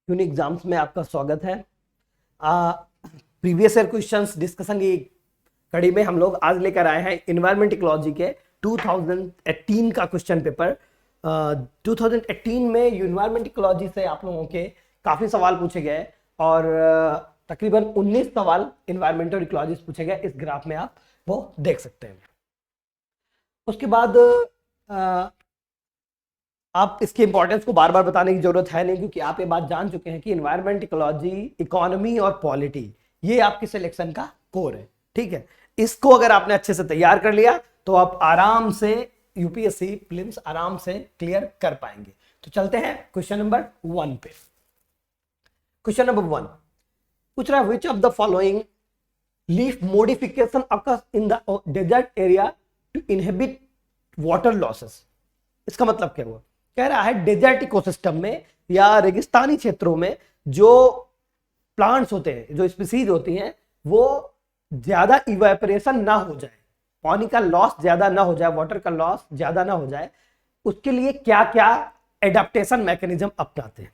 Unique exams में आपका स्वागत है। प्रीवियस ईयर क्वेश्चंस डिस्कशन की कड़ी में हम लोग आज लेकर आए हैं इन्वायरमेंट इकोलॉजी के 2018 का क्वेश्चन पेपर। 2018 में इन्वायरमेंट इकोलॉजी से आप लोगों के काफ़ी सवाल पूछे गए और तकरीबन 19 सवाल इन्वायरमेंटल इकोलॉजी से पूछे गए। इस ग्राफ में आप वो देख सकते हैं। उसके बाद आप इसके इंपॉर्टेंस को बार बार बताने की जरूरत है नहीं, क्योंकि आप ये बात जान चुके हैं कि एनवायरनमेंट इकोलॉजी, इकोनॉमी और पॉलिटी ये आपके सिलेक्शन का कोर है। ठीक है, इसको अगर आपने अच्छे से तैयार कर लिया तो आप आराम से यूपीएससी प्रीलिम्स आराम से क्लियर कर पाएंगे। तो चलते हैं क्वेश्चन नंबर 1 पे। क्वेश्चन नंबर 1 पूछ रहा है, which of the following leaf modification occurs in the desert area to inhibit water losses. इसका मतलब क्या हुआ? कह रहा है डेजर्ट इकोसिस्टम में या रेगिस्तानी क्षेत्रों में जो प्लांट्स होते हैं, जो स्पीसीज होती हैं, वो ज्यादा इवेपोरेशन ना हो जाए, पानी का लॉस ज्यादा ना हो जाए, वाटर का लॉस ज्यादा ना हो जाए, उसके लिए क्या क्या एडाप्टेशन मैकेनिज्म अपनाते हैं।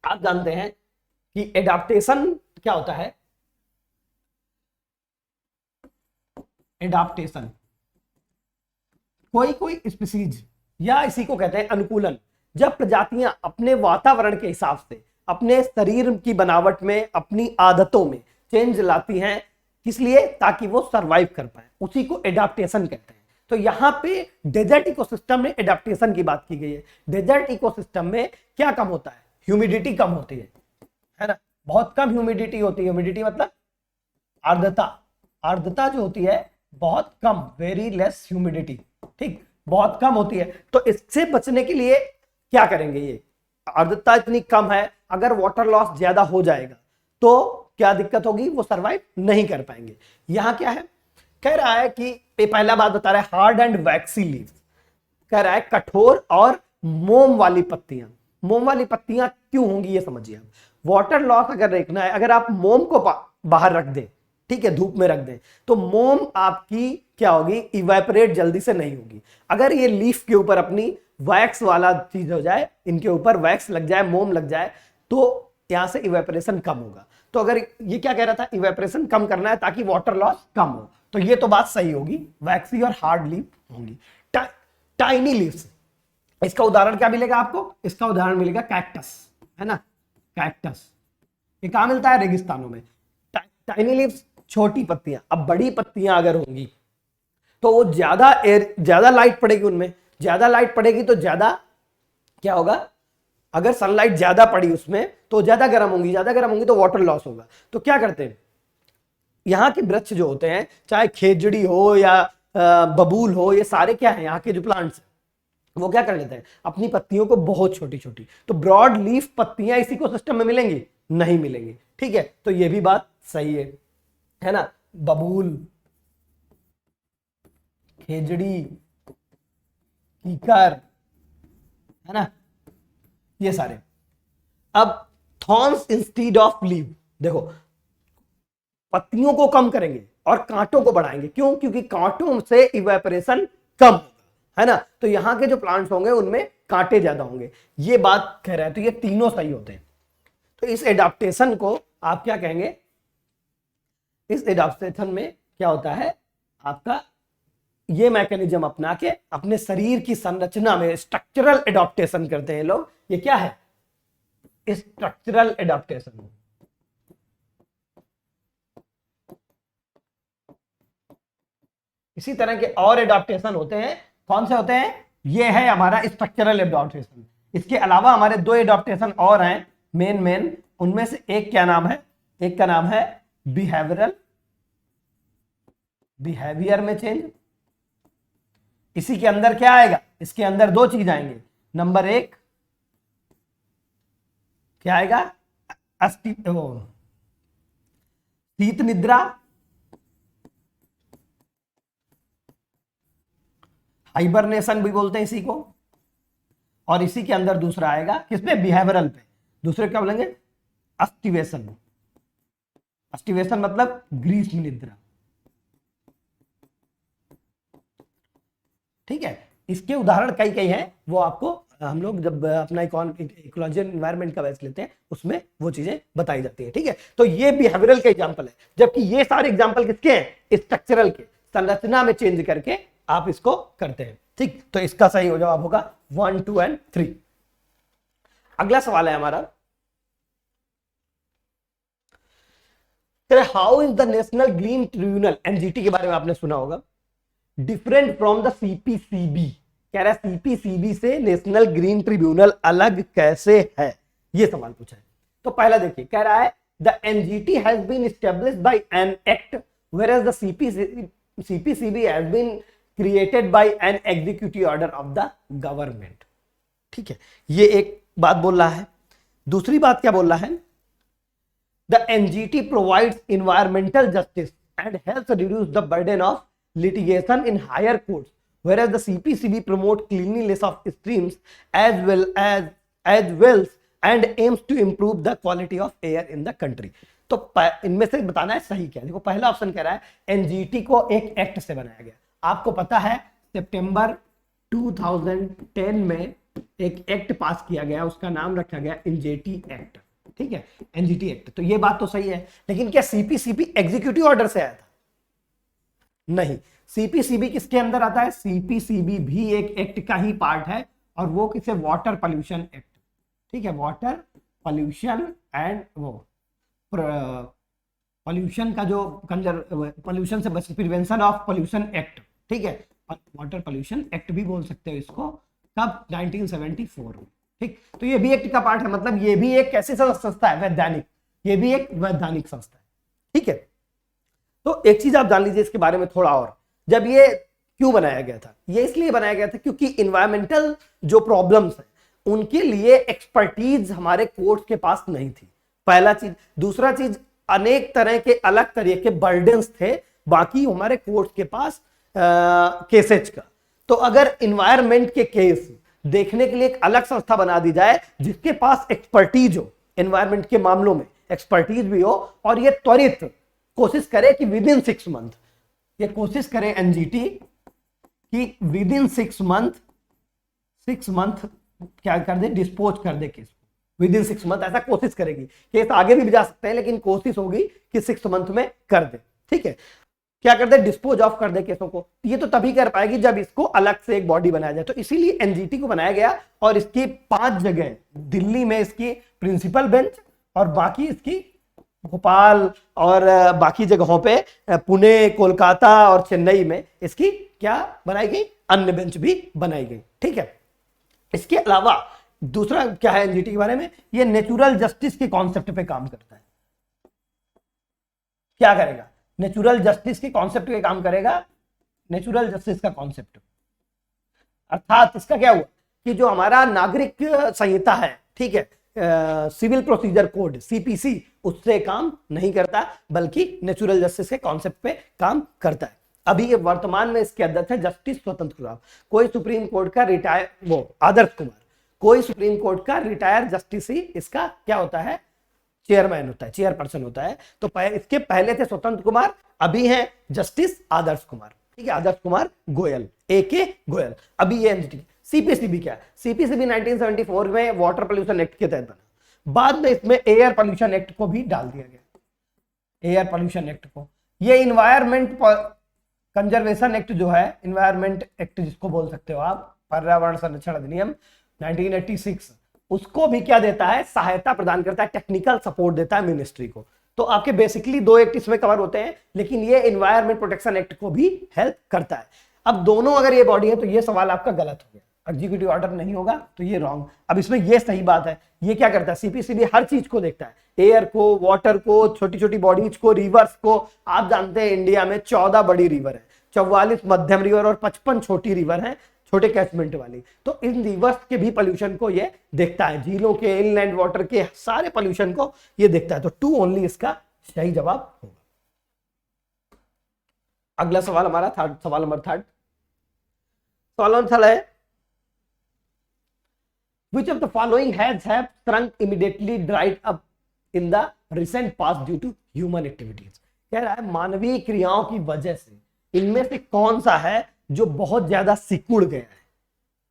आप जानते हैं कि एडाप्टेशन क्या होता है। एडाप्टेशन कोई स्पीसीज या इसी को कहते हैं अनुकूलन। जब प्रजातियां अपने वातावरण के हिसाब से अपने शरीर की बनावट में, अपनी आदतों में चेंज लाती हैं, किस लिए? ताकि वो सरवाइव कर पाए, उसी को एडाप्टेशन कहते हैं। तो यहां पे डेजर्ट इकोसिस्टम में एडाप्टेशन की बात की गई है। डेजर्ट इकोसिस्टम में क्या कम होता है? ह्यूमिडिटी कम होती है ना, बहुत कम ह्यूमिडिटी होती है। ह्यूमिडिटी मतलब आर्द्रता। आर्द्रता जो होती है बहुत कम, वेरी लेस ह्यूमिडिटी, ठीक, बहुत कम होती है। तो इससे बचने के लिए क्या करेंगे? ये आर्द्रता इतनी कम है, अगर वाटर लॉस ज्यादा हो जाएगा तो क्या दिक्कत होगी? वो सरवाइव नहीं कर पाएंगे। यहां क्या है? कह रहा है कि पहला बात बता रहा है हार्ड एंड वैक्सी लीव्स। कह रहा है कठोर और मोम वाली पत्तियां। मोम वाली पत्तियां क्यों होंगी ये समझिए। आप वाटर लॉस अगर देखना है, अगर आप मोम को बाहर रख दें, ठीक है, धूप में रख दें, तो मोम आपकी क्या होगी? इवेपोरेट जल्दी से नहीं होगी। अगर ये लीफ के ऊपर अपनी वैक्स वाला चीज हो जाए, इनके ऊपर वैक्स लग जाए, मोम लग जाए, तो यहां से इवेपोरेशन कम होगा। तो अगर ये क्या कह रहा था, इवेपोरेशन कम करना है ताकि वाटर लॉस कम हो, तो ये तो बात सही होगी, वैक्सी और हार्ड लीफ होंगी। टाइनी लीव्स, इसका उदाहरण क्या मिलेगा आपको? इसका उदाहरण मिलेगा कैक्टस, है ना, कैक्टस। ये कहां मिलता है? रेगिस्तानों में। टाइनी लीव्स छोटी पत्तियां। अब बड़ी पत्तियां अगर होंगी तो वो ज्यादा लाइट पड़ेगी, उनमें ज्यादा लाइट पड़ेगी तो ज्यादा क्या होगा? अगर सनलाइट ज्यादा पड़ी उसमें तो ज्यादा गर्म होंगी, ज्यादा गर्म होंगी तो वाटर लॉस होगा। तो क्या करते हैं, यहाँ के वृक्ष जो होते हैं, चाहे खेजड़ी हो या बबूल हो, ये सारे क्या है, यहाँ के जो प्लांट्स, वो क्या कर लेते हैं, अपनी पत्तियों को बहुत छोटी छोटी, तो ब्रॉड लीफ पत्तियां इसी को सिस्टम में मिलेंगी? नहीं मिलेंगी। ठीक है, तो ये भी बात सही है ना। बबूल, खेजड़ी, कीकर, है ना, ये सारे। अब थॉर्न्स इंस्टीड ऑफ लीव, देखो पत्तियों को कम करेंगे और कांटों को बढ़ाएंगे। क्यों? क्योंकि कांटों से इवेपोरेशन कम होगा, है ना। तो यहां के जो प्लांट्स होंगे उनमें कांटे ज्यादा होंगे, ये बात कह रहा है। तो ये तीनों सही होते हैं। तो इस एडाप्टेशन को आप क्या कहेंगे? इस एडाप्टेशन में क्या होता है आपका, ये मैकेनिज्म अपना के अपने शरीर की संरचना में स्ट्रक्चरल एडाप्टेशन करते हैं लोग। ये क्या है? Structural adaptation. इसी तरह के और एडाप्टेशन होते हैं। कौन से होते हैं? ये है हमारा स्ट्रक्चरल एडाप्टेशन। इसके अलावा हमारे दो एडाप्टेशन और हैं मेन। उनमें से एक क्या नाम है? एक का नाम है बिहेवियरल, बिहेवियर में चेंज। इसी के अंदर क्या आएगा? इसके अंदर दो चीज आएंगे। नंबर एक क्या आएगा? शीत निद्रा, हाइबरनेशन भी बोलते हैं इसी को। और इसी के अंदर दूसरा आएगा किस पे? बिहेवियरल पे। दूसरे क्या बोलेंगे? अस्टिवेशन। अस्टिवेशन मतलब ग्रीष्म निद्रा। ठीक है, इसके उदाहरण कई हैं, वो आपको हम लोग जब अपना इकोलॉजी एनवायरनमेंट का बैच लेते हैं उसमें वो चीजें बताई जाती है। ठीक है, तो ये बिहेवियरल के एग्जांपल है, जबकि ये सारे एग्जांपल किसके हैं? स्ट्रक्चरल के, संरचना में चेंज करके आप इसको करते हैं। ठीक, तो इसका सही जवाब होगा 1, 2 एंड 3। अगला सवाल है हमारा, how is the national green tribunal, NGT के बारे में आपने सुना होगा, डिफरेंट फ्रॉम द सीपीसीबी। कह रहा है सीपीसीबी से नेशनल ग्रीन ट्रिब्यूनल अलग कैसे है, ये सवाल पूछा है। तो पहला देखिए, कह रहा है the NGT has been established by an act whereas the CPCB has been created by an executive order of the government. ठीक है, ये एक बात बोल रहा है। दूसरी बात क्या बोल रहा है, the NGT provides environmental justice and helps reduce the burden of litigation in higher courts, whereas the CPCB promote cleanliness of streams as well and aims to improve the quality of air in the country। तो इनमें से बताना है सही क्या। देखो, पहला option कह रहा है एनजीटी को एक एक्ट से बनाया गया। आपको पता है सितंबर 2010 में एक एक्ट पास किया गया, उसका नाम रखा गया एनजीटी एक्ट। ठीक है, एनजीटी एक्ट, तो ये बात तो सही है, लेकिन क्या सीपीसीबी एग्जीक्यूटिव ऑर्डर से आया था? नहीं। सीपीसीबी किसके अंदर आता है? सीपीसीबी भी एक एक्ट का ही पार्ट है, और वो किसे? Water pollution act. ठीक है, वाटर पॉल्यूशन एंड वो पॉल्यूशन का जो पॉल्यूशन से बच, प्रिवेंशन ऑफ पॉल्यूशन एक्ट। ठीक है, वाटर पॉल्यूशन एक्ट भी बोल सकते हो इसको। कब? 1974। ठीक, तो ये भी एक्ट का पार्ट है, मतलब ये भी एक कैसी संस्था है? वैधानिक, ये भी एक वैधानिक संस्था है। ठीक है, तो एक चीज आप जान लीजिए इसके बारे में थोड़ा और, जब ये क्यों बनाया गया था? ये इसलिए बनाया गया था क्योंकि इन्वायरमेंटल जो प्रॉब्लम्स हैं उनके लिए एक्सपर्टीज हमारे कोर्ट्स के पास नहीं थी, पहला चीज। दूसरा चीज, अनेक तरह के अलग तरह के बर्डन्स थे बाकी हमारे कोर्ट्स के पास केसेज का। तो अगर इन्वायरमेंट के केस देखने के लिए एक अलग संस्था बना दी जाए जिसके पास एक्सपर्टीज हो, इन्वायरमेंट के मामलों में एक्सपर्टीज भी हो, और ये त्वरित कोशिश करे कि विद इन 6 मंथ, ये कोशिश करे एनजीटी कि विद इन 6 मंथ क्या कर दे? डिस्पोज कर दे केस को विद इन 6 मंथ, ऐसा कोशिश करेगी। केस आगे भी जा सकते हैं, लेकिन कोशिश होगी कि 6 मंथ में कर दे। ठीक है, क्या कर दे? डिस्पोज ऑफ कर दे केसों को। ये तो तभी कर पाएगी जब इसको अलग से एक बॉडी बनाया जाए। तो इसीलिए एनजीटी को बनाया गया, और इसकी 5 जगह, दिल्ली में इसकी प्रिंसिपल बेंच, और बाकी इसकी भोपाल और बाकी जगहों पे, पुणे, कोलकाता और चेन्नई में इसकी क्या बनाई गई? अन्य बेंच भी बनाई गई। ठीक है, इसके अलावा दूसरा क्या है एनजीटी के बारे में? ये नेचुरल जस्टिस के कॉन्सेप्ट पे काम करता है। क्या करेगा? नेचुरल जस्टिस के कॉन्सेप्ट पे काम करेगा। नेचुरल जस्टिस का कॉन्सेप्ट अर्थात इसका क्या हुआ कि जो हमारा नागरिक संहिता है, ठीक है, सिविल प्रोसीजर कोड सीपीसी, उससे काम नहीं करता, बल्कि नेचुरल जस्टिस के कॉन्सेप्ट पे काम करता है। अभी ये वर्तमान में इसके अध्यक्ष है जस्टिस स्वतंत्र कुमार, कोई सुप्रीम कोर्ट का रिटायर, वो आदर्श कुमार, कोई सुप्रीम कोर्ट का रिटायर जस्टिस ही इसका क्या होता है? चेयरमैन होता है, चेयरपर्सन होता है। तो इसके पहले थे स्वतंत्र कुमार, अभी है जस्टिस आदर्श कुमार। ठीक है, आदर्श कुमार गोयल, AK गोयल। अभी ये एनजीटी। सीपीसीबी क्या है? सीपीसीबी 1974 में वाटर पोल्यूशन एक्ट के तहत बना, बाद में इसमें एयर पोल्यूशन एक्ट को भी डाल दिया गया। एयर पोल्यूशन एक्ट को, ये इन्वायरमेंट कंजर्वेशन एक्ट जो है, इन्वायरमेंट एक्ट जिसको बोल सकते हो आप, पर्यावरण संरक्षण अधिनियम 1986, उसको भी क्या देता है? सहायता प्रदान करता है, टेक्निकल सपोर्ट देता है मिनिस्ट्री को। तो आपके बेसिकली 2 एक्ट इसमें कवर होते हैं, लेकिन ये इन्वायरमेंट प्रोटेक्शन एक्ट को भी हेल्प करता है। अब दोनों अगर ये बॉडी है तो ये सवाल आपका गलत हो गया, एग्जीक्यूटिव ऑर्डर नहीं होगा तो ये रॉन्ग। अब इसमें ये सही बात है, ये क्या करता है? सीपीसीबी हर चीज को देखता है, एयर को, वाटर को, छोटी छोटी बॉडीज को, रिवर्स को। आप जानते हैं इंडिया में 14 बड़ी रिवर है, 44 मध्यम रिवर और 55 छोटी रिवर है, छोटे कैचमेंट वाली। तो इन रिवर्स के भी पोल्यूशन को ये देखता है, झीलों के, इनलैंड वाटर के सारे पोल्यूशन को ये देखता है। तो 2 ओनली इसका सही जवाब होगा। अगला सवाल हमारा सवाल नंबर 3 है, which of the following has have shrunk immediately dried up in the recent past due to human activities। कह रहा है मानवीय क्रियाओं की वजह से इनमें से कौन सा है जो बहुत ज्यादा सिकुड़ गया है,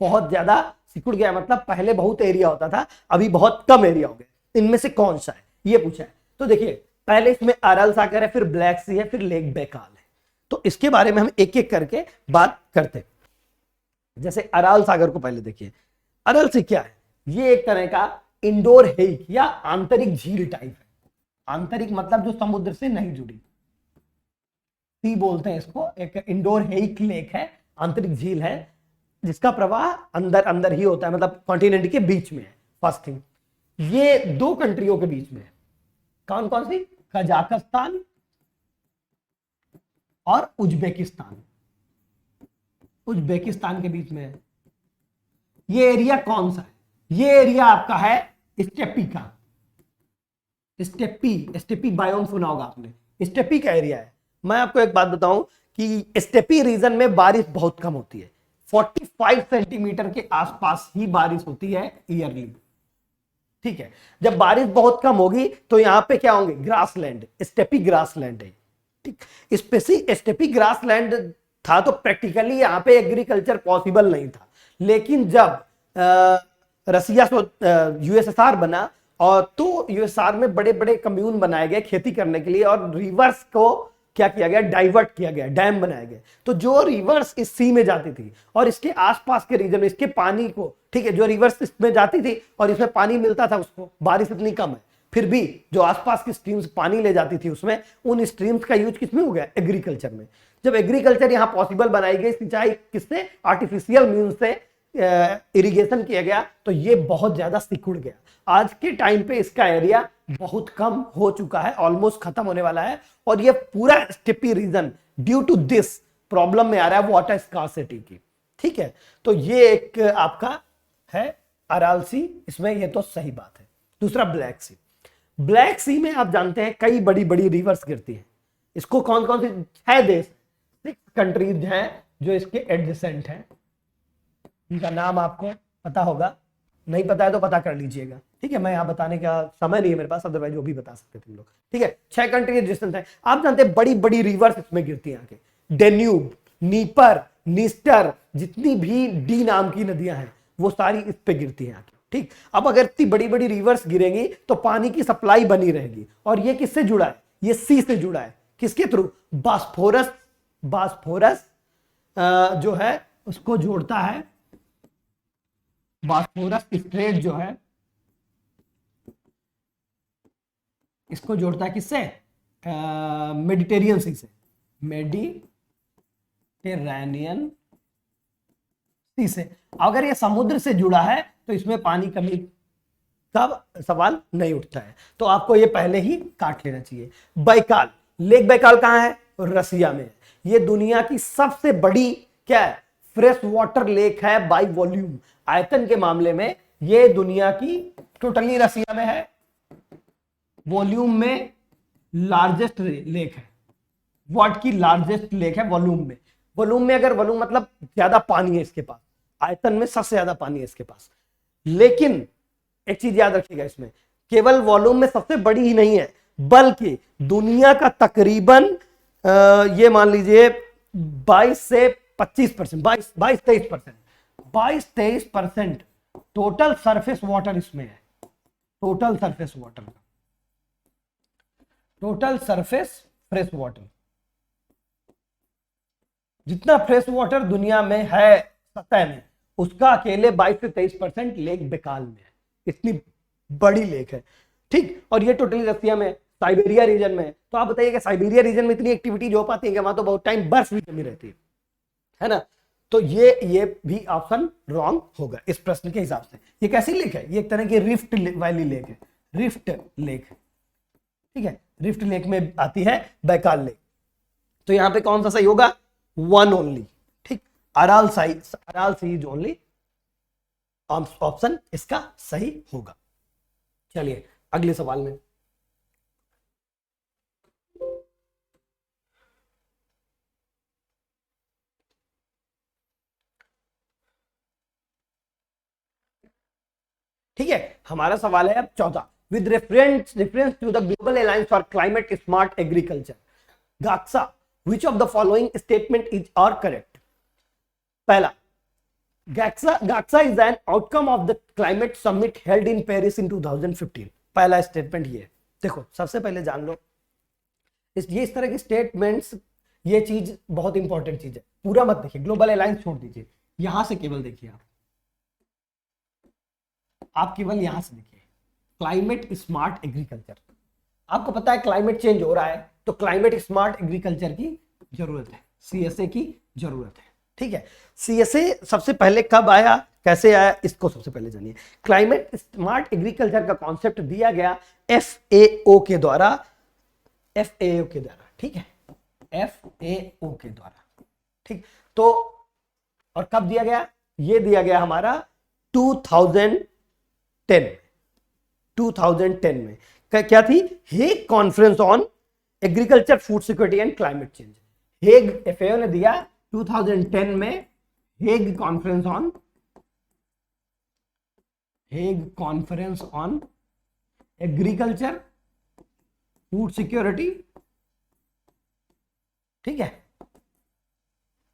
बहुत ज्यादा सिकुड़ गया मतलब पहले बहुत एरिया होता था, अभी बहुत कम एरिया हो गया, इनमें से कौन सा है, ये पूछा है। तो देखिए पहले इसमें अरल सागर है, फिर ब्लैक सी है, फिर लेक बैकाल है। तो इसके बारे में हम एक एक करके बात करते हैं। जैसे अराल सागर को पहले देखिए, अरल सी क्या है, ये एक तरह का इंडोर हेक या आंतरिक झील टाइप है। आंतरिक मतलब जो समुद्र से नहीं जुड़ी, सी बोलते हैं इसको, एक इंडोर हेक लेक है, आंतरिक झील है, जिसका प्रवाह अंदर अंदर ही होता है, मतलब कॉन्टिनेंट के बीच में है। फर्स्ट थिंग, ये दो कंट्रियों के बीच में है। कौन कौन सी? कजाकिस्तान और उज्बेकिस्तान। उज्बेकिस्तान के बीच में है। ये एरिया कौन सा है? ये एरिया आपका है स्टेपी का। स्टेपी बायोम सुना होगा आपने, स्टेपी का एरिया है। मैं आपको एक बात बताऊं कि स्टेपी रीजन में बारिश बहुत कम होती है, 45 सेंटीमीटर के आसपास ही बारिश होती है ईयरली। ठीक है, जब बारिश बहुत कम होगी तो यहां पे क्या होंगे? ग्रासलैंड, स्टेपी ग्रासलैंड है। ठीक, स्टेपी ग्रासलैंड था तो प्रैक्टिकली यहां पे एग्रीकल्चर पॉसिबल नहीं था। लेकिन जब रसिया यूएसएसआर बना, और तो यूएसएसआर में बड़े बड़े कम्यून बनाए गए खेती करने के लिए, और रिवर्स को क्या किया गया? डाइवर्ट किया गया, डैम बनाए गए। तो जो रिवर्स इस सी में जाती थी और इसके आसपास के रीजन में इसके पानी को, ठीक है, जो रिवर्स इसमें जाती थी और इसमें पानी मिलता था उसको, बारिश इतनी कम है फिर भी जो आसपास की स्ट्रीम्स पानी ले जाती थी उसमें, उन स्ट्रीम्स का यूज किसमें हो गया? एग्रीकल्चर में। जब एग्रीकल्चर यहां पॉसिबल बनाई गई, सिंचाई किससे? आर्टिफिशियल मीन से इरिगेशन किया गया, तो ये बहुत ज्यादा सिकुड़ गया। आज के टाइम पे इसका एरिया बहुत कम हो चुका है, ऑलमोस्ट खत्म होने वाला है, और ये पूरा steppe region due to this problem में आ रहा है वाटर स्कार्सिटी की। ठीक है, तो ये एक आपका है अराल सी, इसमें ये तो सही बात है। दूसरा ब्लैक सी। ब्लैक सी में आप जानते हैं कई बड़ी बड़ी रिवर्स गिरती है। इसको कौन कौन सी? 6 देश, 6 कंट्रीज हैं जो इसके एडजेसेंट हैं। इनका नाम आपको पता होगा, नहीं पता है तो पता कर लीजिएगा। ठीक है, मैं यहाँ बताने का समय नहीं है मेरे पास, अदरवाइज वो भी बता सकते तुम लोग। ठीक है, 6 कंट्री एडजेसेंट है। आप जानते हैं बड़ी बड़ी रिवर्स इसमें गिरती हैं आके, डेन्यूब, नीपर, निस्टर, जितनी भी डी नाम की नदियां हैं वो सारी इस पे गिरती हैं आके। ठीक, अब अगर इतनी बड़ी बड़ी रिवर्स गिरेंगी तो पानी की सप्लाई बनी रहेगी, और ये किससे जुड़ा है? ये सी से जुड़ा है। किसके थ्रू? बास्फोरस। बास्फोरस जो है उसको जोड़ता है, बास्फोरस स्ट्रेट जो है इसको जोड़ता है किससे? मेडिटेरियन सी से, मेडिटेरेनियन सी से। अगर ये समुद्र से जुड़ा है तो इसमें पानी कमी का सवाल नहीं उठता है, तो आपको ये पहले ही काट लेना चाहिए। बैकाल, लेक बैकाल कहां है? रसिया में। ये दुनिया की सबसे बड़ी क्या है? फ्रेश वाटर लेक है बाय वॉल्यूम। आयतन के मामले में ये दुनिया की, टोटली रसिया में है, वॉल्यूम में लार्जेस्ट लेक है। वर्ल्ड की लार्जेस्ट लेक है वॉल्यूम में। वॉल्यूम में अगर वॉल्यूम मतलब ज्यादा पानी है इसके पास, आयतन में सबसे ज्यादा पानी है इसके पास। लेकिन एक चीज याद रखिएगा, इसमें केवल वॉल्यूम में सबसे बड़ी ही नहीं है, बल्कि दुनिया का तकरीबन ये मान लीजिए 22 से 25%, 22-23% टोटल सरफेस वाटर इसमें है। Total surface water, total surface fresh water, जितना फ्रेश वाटर दुनिया में है सतह में, उसका अकेले 22 से 23% लेक बैकाल में है। इतनी बड़ी लेक है। ठीक, और ये टोटली रसिया में, साइबेरिया रीजन में है। तो आप बताइए कि साइबेरिया रीजन में इतनी एक्टिविटी हो पाती है कि वहां तो बहुत टाइम बर्फ भी जमी रहती है ना? तो ये भी ऑप्शन रॉन्ग होगा इस प्रश्न के हिसाब से। ये कैसी लेक है? ये एक तरह की रिफ्ट वैली लेक है, रिफ्ट लेक। ठीक है, रिफ्ट लेक में आती है बैकाल लेक। तो यहां पे कौन सा सही होगा? 1 ओनली। ठीक, Aral Sea is only option इसका सही होगा। चलिए अगले सवाल में। ठीक है, हमारा सवाल है अब 14, with reference to the global alliance for climate smart agriculture, GACSA, which of the following statement is are correct? पहला, GACSA is an outcome of the climate summit held in Paris in 2015। पहला statement ये है। देखो सबसे पहले जान लो इस तरह के स्टेटमेंट्स, ये चीज बहुत इंपॉर्टेंट चीज है। पूरा मत देखिए, ग्लोबल अलायंस छोड़ दीजिए, यहां से केवल देखिए आप केवल यहां से देखिए क्लाइमेट स्मार्ट एग्रीकल्चर। आपको पता है क्लाइमेट चेंज हो रहा है, तो क्लाइमेट स्मार्ट एग्रीकल्चर की जरूरत है, सीएसए की जरूरत है। ठीक है, सीएसए सबसे पहले कब आया, कैसे आया, इसको सबसे पहले जानिए। क्लाइमेट स्मार्ट एग्रीकल्चर का कॉन्सेप्ट दिया गया एफएओ के द्वारा, एफएओ के द्वारा। ठीक है, एफएओ के द्वारा। ठीक, तो और कब दिया गया, ये दिया गया हमारा 2010 में। क्या थी, Hague conference on agriculture, food security and climate change. Hague FAO ने दिया 2010 में, Hague conference on agriculture, food security, ठीक है,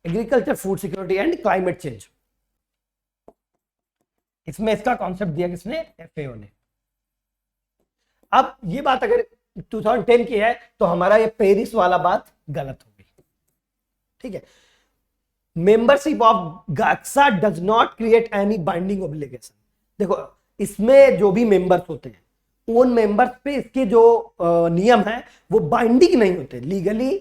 agriculture, food security and climate change. इसमें इसका कॉन्सेप्ट दिया किसने, एफएओ ने। अब ये बात अगर 2010 की है तो हमारा ये पेरिस वाला बात गलत होगी। ठीक है, membership of GACSA does not create any binding obligation. देखो इसमें जो भी मेंबर्स होते हैं उन मेंबर्स पे इसके जो नियम है वो बाइंडिंग नहीं होते, लीगली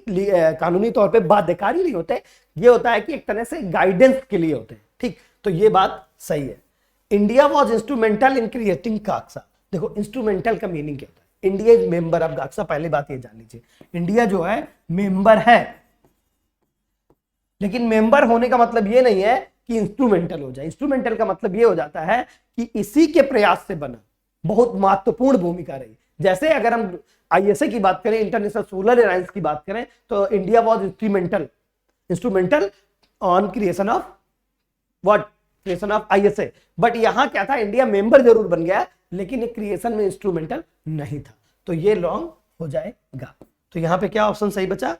कानूनी तौर पे बाध्यकारी नहीं होते। ये होता है कि एक तरह से गाइडेंस के लिए होते हैं। ठीक, तो ये बात सही है। India was instrumental in creating GACSA. देखो इंस्ट्रूमेंटल का मीनिंग क्या होता है, India is member of GACSA. पहली बात ये जान लीजिए, इंडिया जो है मेंबर है, लेकिन मेंबर होने का मतलब ये नहीं है कि इंस्ट्रूमेंटल हो जाए। इंस्ट्रूमेंटल का मतलब ये हो जाता है कि इसी के प्रयास से बना, बहुत महत्वपूर्ण भूमिका रही। जैसे अगर हम आईएसए की बात करें, इंटरनेशनल सोलर अलायंस की बात करें, तो India was instrumental on creation of what, creation of ISA. But यहां क्या था, इंडिया मेंबर जरूर बन गया लेकिन एक क्रिएशन में इंस्ट्रूमेंटल नहीं था, तो ये लॉन्ग हो जाएगा। तो यहां पे क्या ऑप्शन सही बचा,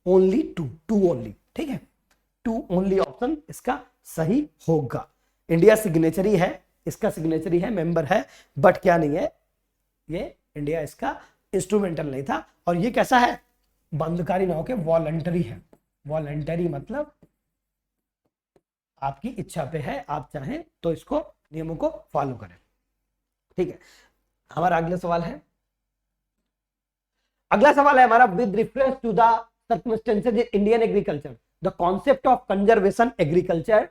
ओनली टू ओनली। ठीक है, टू ओनली ऑप्शन इसका सही होगा। इंडिया सिग्नेचरी है, इसका सिग्नेचरी है, मेंबर है, बट क्या नहीं है, ये इंडिया इसका इंस्ट्रूमेंटल नहीं था। और ये कैसा है, बंधकारी ना होकर वॉलंटरी है। वॉलंटरी मतलब आपकी इच्छा पे है, आप चाहें तो इसको नियमों को फॉलो करें। ठीक है, हमारा अगला सवाल है, हमारा with reference to the circumstances in Indian agriculture the concept of conservation agriculture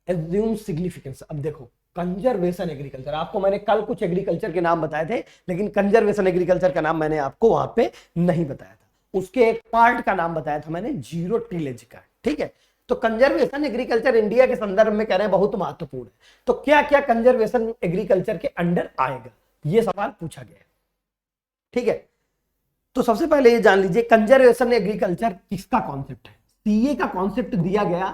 assume significance. अब देखो कंजर्वेशन एग्रीकल्चर, आपको मैंने कल कुछ एग्रीकल्चर के नाम बताए थे, लेकिन कंजर्वेशन एग्रीकल्चर का नाम मैंने आपको वहां पे नहीं बताया था। उसके एक पार्ट का नाम बताया था मैंने, जीरो टिलेज का। ठीक है, तो कंजर्वेशन एग्रीकल्चर इंडिया के संदर्भ में कह रहे हैं बहुत महत्वपूर्ण है। तो क्या क्या कंजर्वेशन एग्रीकल्चर के अंडर आएगा, ये सवाल पूछा गया। ठीक है, तो सबसे पहले ये जान लीजिए कंजर्वेशन एग्रीकल्चर किसका कॉन्सेप्ट है। सीए का कॉन्सेप्ट दिया गया,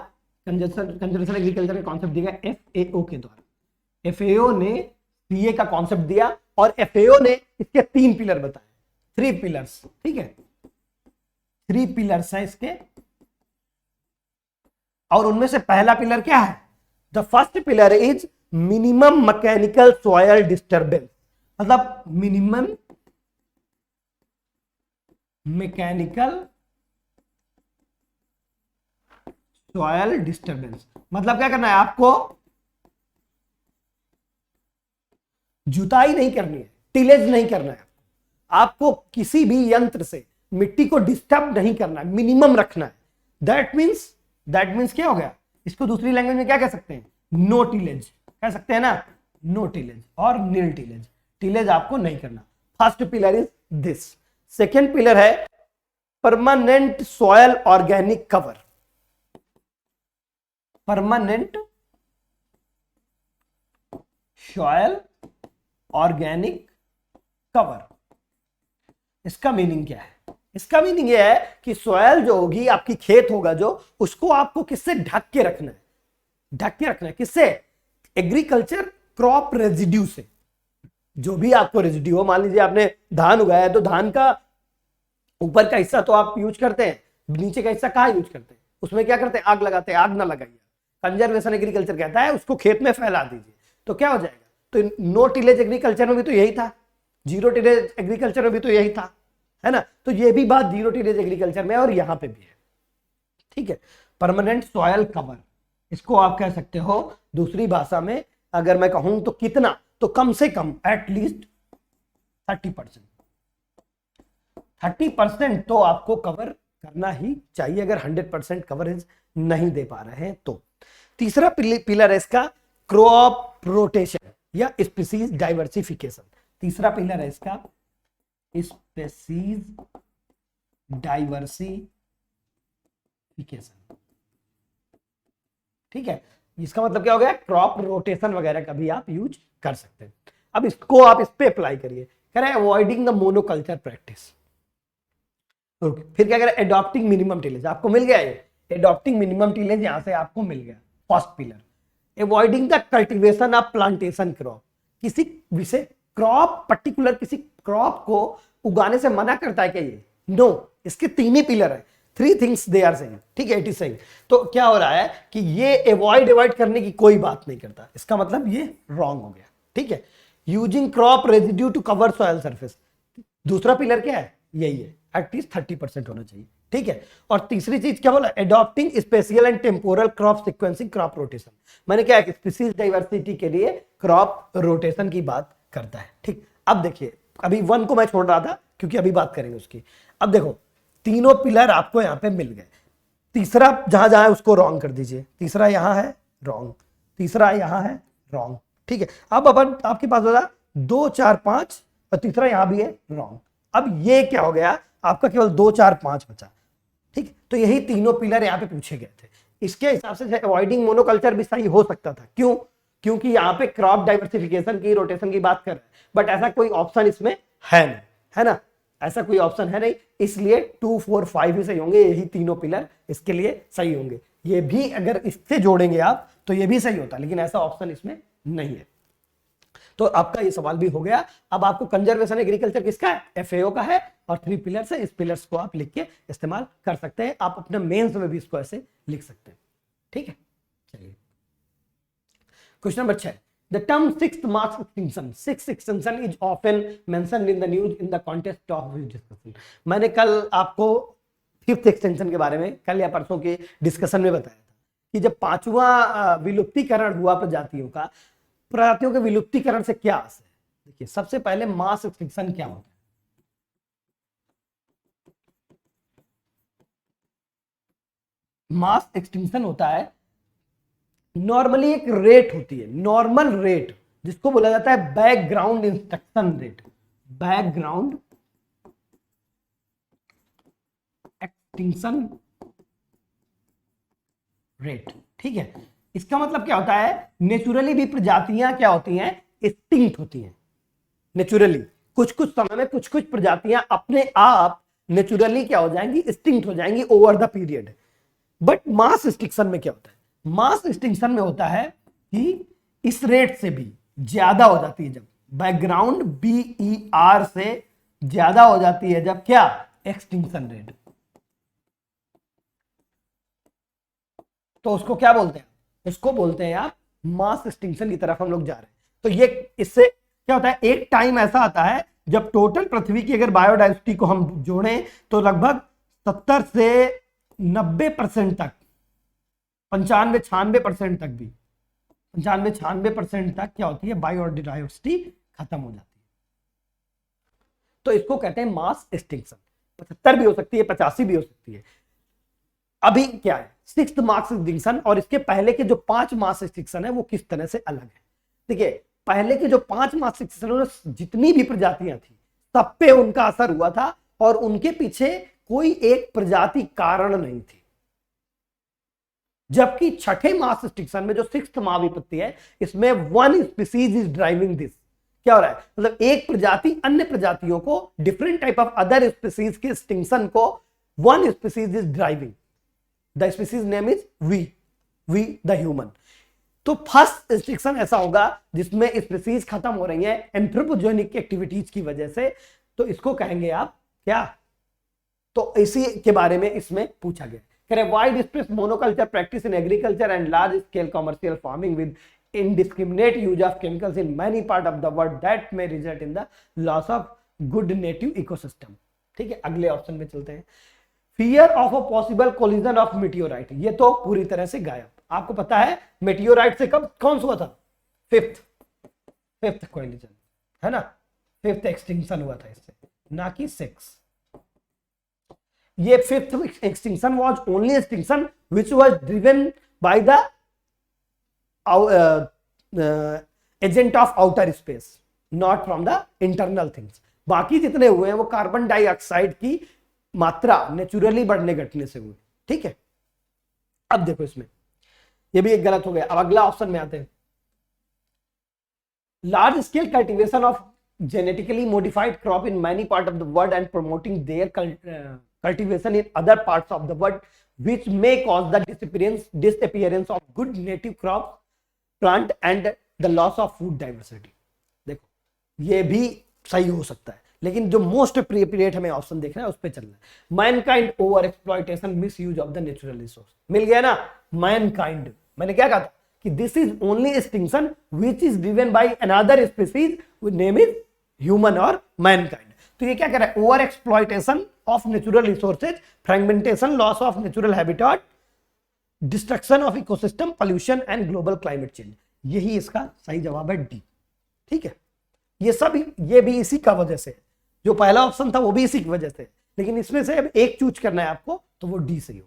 कंजर्वेशन एग्रीकल्चर का कॉन्सेप्ट दिया गया एफएओ के द्वारा। एफएओ ने सीए का कॉन्सेप्ट दिया और एफएओ ने इसके 3 पिलर बताए, 3 पिलर्स। ठीक है, 3 पिलर्स हैं इसके, और उनमें से पहला पिलर क्या है, the first pillar is minimum mechanical soil disturbance. मतलब मिनिमम मैकेनिकल सॉयल डिस्टर्बेंस, मतलब क्या करना है, आपको जुताई नहीं करनी है, टिलेज नहीं करना है, आपको किसी भी यंत्र से मिट्टी को डिस्टर्ब नहीं करना है, मिनिमम रखना है। दैट मीन्स क्या हो गया, इसको दूसरी लैंग्वेज में क्या कह सकते हैं, नो टिलेज कह सकते हैं ना, नो टिलेज और नील टिलेज। टिलेज आपको नहीं करना। First pillar is this. Second pillar है permanent soil organic cover. Permanent soil organic cover, इसका मीनिंग क्या है, इसका मीनिंग यह है कि सॉयल जो होगी, आपकी खेत होगा जो, उसको आपको किससे ढक के रखना है, ढक के रखना है किससे, एग्रीकल्चर क्रॉप रेजिड्यू से। जो भी आपको रेजिड्यू हो, मान लीजिए आपने धान उगाया है तो धान का ऊपर का हिस्सा तो आप यूज करते हैं, नीचे का हिस्सा कहाँ यूज करते हैं, उसमें क्या करते हैं, आग लगाते हैं, आग ना लगाइए। कंजर्वेशन एग्रीकल्चर कहता है उसको खेत में फैला दीजिए, तो क्या हो जाएगा? तो नो टिलेज एग्रीकल्चर में भी तो यही था, जीरो टिलेज एग्रीकल्चर में भी तो यही था, है ना? तो ये भी बात जीरो टिलेज एग्रीकल्चर में और यहां पे भी है, ठीक है। परमानेंट सॉयल कवर, इसको आप कह सकते हो दूसरी भाषा में अगर मैं कहूं तो कितना, तो कम से कम एटलीस्ट 30%, 30% तो आपको कवर करना ही चाहिए अगर 100% कवरेज नहीं दे पा रहे हैं तो। तीसरा पिलर है इसका क्रॉप रोटेशन या स्पीसीज डाइवर्सिफिकेशन। तीसरा पिलर है इसका स्पीसीज डाइवर्सिफिकेशन, ठीक है। इसका मतलब क्या हो गया? क्रॉप रोटेशन वगैरह का भी आप यूज कर सकते हैं। अब इसको आप इस पे अप्लाई करिए, कह रहे हैं अवॉइडिंग द मोनोकल्चर प्रैक्टिस। फिर क्या करें? एडॉप्टिंग मिनिमम टिलेज, आपको मिल गया ये एडॉप्टिंग मिनिमम टिलेज, यहां से आपको मिल गया first pillar. Avoiding the cultivation of plantation crop, किसी विषय क्रॉप पर्टिकुलर किसी क्रॉप को उगाने से मना करता है क्या ये? नो, इसके तीन ही पिलर है, 3 थिंग्स दे आर सेइंग, ठीक है, इट इज सेइंग। तो क्या हो रहा है कि ये अवॉइड करने की कोई बात नहीं करता, इसका मतलब ये रॉन्ग हो गया, ठीक है। Using crop residue to cover soil surface, दूसरा पिलर क्या है? यही है, एटलीस्ट 30% होना चाहिए, ठीक है। और तीसरी चीज क्या बोला? Adopting spatial and temporal crop sequencing, crop rotation. मैंने क्या है, स्पीसीज डाइवर्सिटी के लिए क्रॉप रोटेशन की बात करता है, ठीक। अब देखिए, अभी 1 को मैं छोड़ रहा था क्योंकि अभी बात करेंगे उसकी। अब देखो, तीनों पिलर आपको यहां पे मिल गए, तीसरा जहां जहां है उसको रॉन्ग कर दीजिए, तीसरा यहां है रॉन्ग, तीसरा यहां है रॉन्ग, ठीक है। अब अपन आपके पास होगा 2 4 5 और तीसरा यहां भी है रॉन्ग। अब ये क्या हो गया? आपका केवल 2 4 5 बचा, ठीक। तो यही तीनों पिलर यहां पे पूछे गए थे। इसके हिसाब से अवॉइडिंग मोनोकल्चर भी सही हो सकता था, क्यों? क्योंकि यहां पे क्रॉप डाइवर्सिफिकेशन की, रोटेशन की बात कर रहे हैं, बट ऐसा कोई ऑप्शन इसमें है नहीं, है ना? ऐसा कोई ऑप्शन है नहीं, इसलिए 2 4 5 ही सही होंगे, यही तीनों पिलर इसके लिए सही होंगे। ये भी अगर इससे जोड़ेंगे आप तो ये भी सही होता, लेकिन ऐसा ऑप्शन इसमें नहीं है। तो आपका ये सवाल भी हो गया। अब आपको कंजर्वेशन एग्रीकल्चर किसका है? एफएओ का है, और 3 पिलर्स है। इस पिलर्स को आप लिख के इस्तेमाल कर सकते हैं, आप अपने मेंस में भी इसको ऐसे लिख सकते हैं, ठीक है। चलिए, question number 6, the term sixth mass extinction, sixth extinction is often mentioned in the news in the context of this discussion। मैंने कल आपको फिफ्थ एक्सटेंशन के बारे में कल या परसों के डिस्कशन में बताया था कि जब 5वां विलुप्तीकरण हुआ प्रजातियों का, प्रजातियों के विलुप्तीकरण से क्या आशय है। देखिए, सबसे पहले मास एक्सटिंक्शन क्या होता है? मास एक्सटिंक्शन होता है, नॉर्मली एक रेट होती है, नॉर्मल रेट, जिसको बोला जाता है background instruction rate, background extinction rate, ठीक है। इसका मतलब क्या होता है? नेचुरली भी प्रजातियां क्या होती हैं? एक्सटिंक्ट होती हैं नेचुरली। कुछ कुछ समय में कुछ कुछ प्रजातियां अपने आप नेचुरली क्या हो जाएंगी? एक्सटिंक्ट हो जाएंगी over the period. But mass extinction में क्या होता है? मास एक्सटिंक्शन में होता है कि इस रेट से भी ज्यादा हो जाती है, जब बैकग्राउंड BER से ज्यादा हो जाती है, जब क्या? Extinction rate. तो उसको क्या बोलते हैं? उसको बोलते हैं आप मास एक्सटिंक्शन की तरफ हम लोग जा रहे हैं। तो ये इससे क्या होता है? एक टाइम ऐसा आता है जब टोटल पृथ्वी की अगर बायोडाइवर्सिटी को हम जोड़ें तो लगभग 70 से 90% तक, 95-96% तक भी, 95-96% तक क्या होती है? बायोडाइवर्सिटी खत्म हो जाती है। तो इसको कहते हैं मास एक्सटिंक्शन। 75 भी हो सकती है, 85 भी हो सकती है। अभी क्या है? सिक्स्थ मास एक्सटिंक्शन और इसके पहले के जो 5 मास एक्सटिंक्शन है वो किस तरह से अलग है। देखिए, पहले के जो 5 मास एक्सटिंक्शन, जितनी भी प्रजातियां थी सब पे उनका असर हुआ था और उनके पीछे कोई एक प्रजाति कारण नहीं थी। जबकि छठे मास एक्सटिंक्शन में जो सिक्स्थ महाविपत्ति है, इसमें 1 स्पीसीज इज ड्राइविंग दिस। क्या हो रहा है? मतलब एक प्रजाति अन्य प्रजातियों को, different type of other species के एक्सटिंक्शन को 1 species is driving. The species name is we the human. तो फर्स्ट एक्सटिंक्शन ऐसा होगा जिसमें स्पीसीज खत्म हो रही है एंथ्रोपोजेनिक एक्टिविटीज की वजह से, तो इसको कहेंगे आप क्या? तो इसी के बारे में इसमें पूछा गया। कह रहे wide space monoculture practice in agriculture and large scale commercial farming with indiscriminate use of chemicals in many part of the world that may result in the loss of good native ecosystem. ठीक है, अगले option में चलते हैं. Fear of a possible collision of meteorite, ये तो पूरी तरह से गायब. आपको पता है मेटियोराइट से कब कौन सा हुआ था? फिफ्थ कोलिजन है ना, फिफ्थ एक्सटिंक्शन हुआ था इससे, ना कि 6. ये fifth extinction was only extinction which was driven by the agent of outer space, not from the internal things. बाकी जितने हुए हैं वो कार्बन डाइऑक्साइड की मात्रा नेचुरली बढ़ने घटने से हुए. ठीक है, अब देखो इसमें ये भी एक गलत हो गया. अब अगला ऑप्शन में आते हैं. Large scale cultivation of genetically modified crop in many parts of the world and promoting their cultivation in other parts of the world which may cause the disappearance of good native crops plant and the loss of food diversity. देखो ये भी सही हो सकता है, लेकिन जो most appropriate हमें ऑप्शन देखना है उस पे चलना है. Mankind over exploitation misuse of the natural resource. मिल गया ना मैनकाइंड. मैंने क्या कहा था कि this is only extinction which is driven by another species which name is human और मैनकाइंड. तो ये क्या कर रहा है? Over exploitation of natural resources, fragmentation, loss of natural habitat, destruction of ecosystem, pollution and global climate change. यही इसका सही जवाब है, डी. ठीक है, ये भी इसी का वजह से, जो पहला ऑप्शन था वो भी इसी की वजह से, लेकिन इसमें से अब एक चूज करना है आपको, तो वो डी सही हो.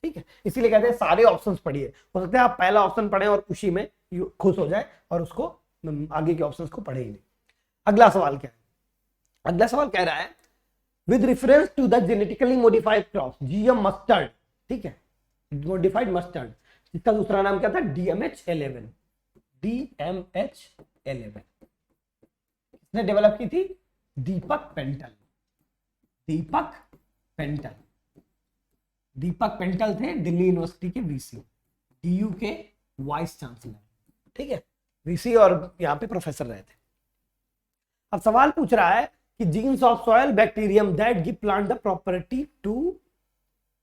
ठीक है, इसीलिए कहते हैं सारे ऑप्शंस पढ़िए. हो सकता है आप पहला ऑप्शन पढ़ें और उसी में खुश हो जाए और उसको आगे के ऑप्शंस को पढ़े ही नहीं. अगला सवाल क्या है? अगला सवाल कह रहा है with reference to the genetically modified crop GM mustard. ठीक है, मॉडिफाइड मस्टर्ड, जिसका दूसरा नाम क्या था? DMH11. DMH11 किसने डेवलप की थी? दीपक पेंटल. दीपक पेंटल थे दिल्ली यूनिवर्सिटी के वीसी, DU के वाइस चांसलर. ठीक है, वीसी और यहाँ पे प्रोफेसर रहे थे. अब सवाल पूछ रहा है कि genes of soil bacterium that give plant the property to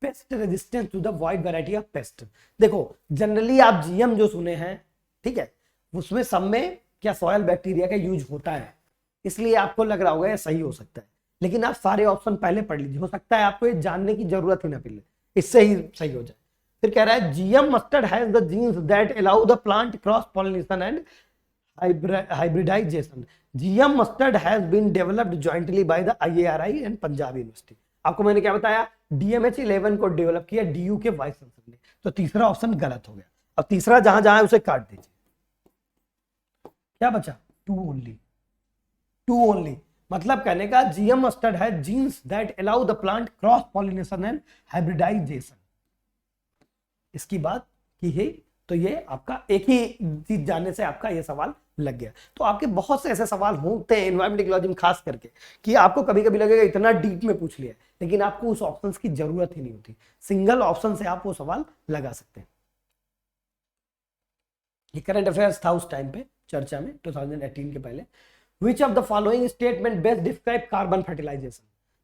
pest resistance to the wide variety of pest. देखो जनरली आप जीएम जो सुने हैं, ठीक है, उसमें सब में क्या सॉइल बैक्टीरिया का यूज होता है, इसलिए आपको लग रहा होगा ये सही हो सकता है. लेकिन आप सारे ऑप्शन पहले पढ़ लीजिए, हो सकता है आपको ये जानने की जरूरत ही ना पड़े, इससे ही सही हो जाए. फिर कह रहा है GM mustard has the jeans that allow the plant cross pollination and hybridization. GM mustard has been developed jointly by the IARI and Punjab university. आपको मैंने क्या बताया? DMH11 को डेवलप किया DU के वाइस चांसलर ने. तो तीसरा ऑप्शन गलत हो गया. अब तीसरा जहां जहां है उसे काट दीजिए. क्या बचा? Two only. मतलब कहने का GM mustard है genes that allow the plant cross pollination and hybridisation. इसकी बात की है, तो ये आपका एक ही चीज जानने से आपका ये सवाल लग गया. तो आपके बहुत से ऐसे सवाल होते हैं एनवायरमेंट इकोलॉजी में खास करके कि आपको कभी कभी लगेगा इतना डीप में पूछ लिया, लेकिन आपको उस ऑप्शंस की जरूरत ही नहीं होती. सिंगल ऑप्शन से आप वो सवाल लगा सकते हैं. ये करंट अफेयर्स था उस टाइम पे चर्चा में 2018 के पहले. Which of the following statement best describe carbon fertilisation.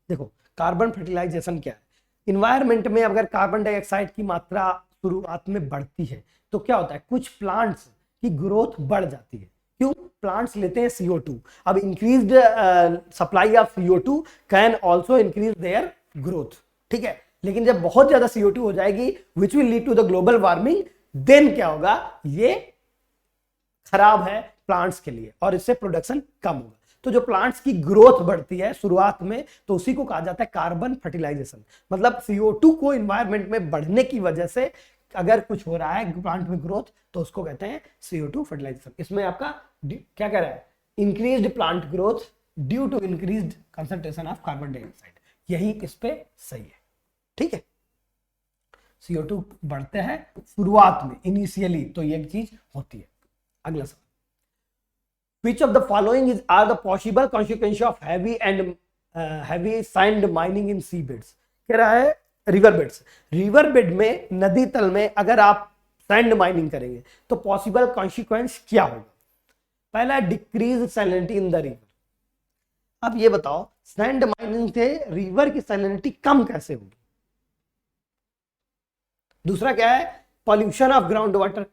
देखो कार्बन फर्टिलाइजेशन क्या है? इन्वायरमेंट में अगर कार्बन डाइऑक्साइड की मात्रा शुरुआत में बढ़ती है तो क्या होता है? कुछ प्लांट्स की ग्रोथ बढ़ जाती है. क्यों? प्लांट्स लेते हैं CO2. अब increased supply of CO2 can also increase their growth. ठीक है, लेकिन जब बहुत ज्यादा CO2 हो जाएगी which will lead to the global warming, then क्या होगा? ये खराब है प्लांट्स के लिए और इससे प्रोडक्शन कम होगा. तो जो प्लांट्स की ग्रोथ बढ़ती है शुरुआत में, तो उसी को कहा जाता है कार्बन फर्टिलाइजेशन. मतलब CO2 को एनवायरनमेंट में बढ़ने की वजह से अगर कुछ हो रहा है प्लांट में ग्रोथ, तो उसको कहते हैं CO2 फर्टिलाइजेशन. इसमें आपका क्या कह रहा है? Increased plant growth due to increased concentration of carbon dioxide. यही इस पे सही है. ठीक है, CO2 बढ़ते हैं शुरुआत में इनिशियली, तो ये चीज होती है. अगला सवाल, which of the following is are the possible consequences of heavy sand mining in seabeds. कह रहा है रिवर बेड में, नदी तल में अगर आप सैंड माइनिंग करेंगे तो पॉसिबल कॉन्सिक्वेंस क्या होगा? पहला, decrease salinity in the river. अब ये बताओ सैंड माइनिंग से रिवर की सैलिनिटी कम कैसे होगी? दूसरा क्या है, पॉल्यूशन ऑफ ग्राउंड वाटर,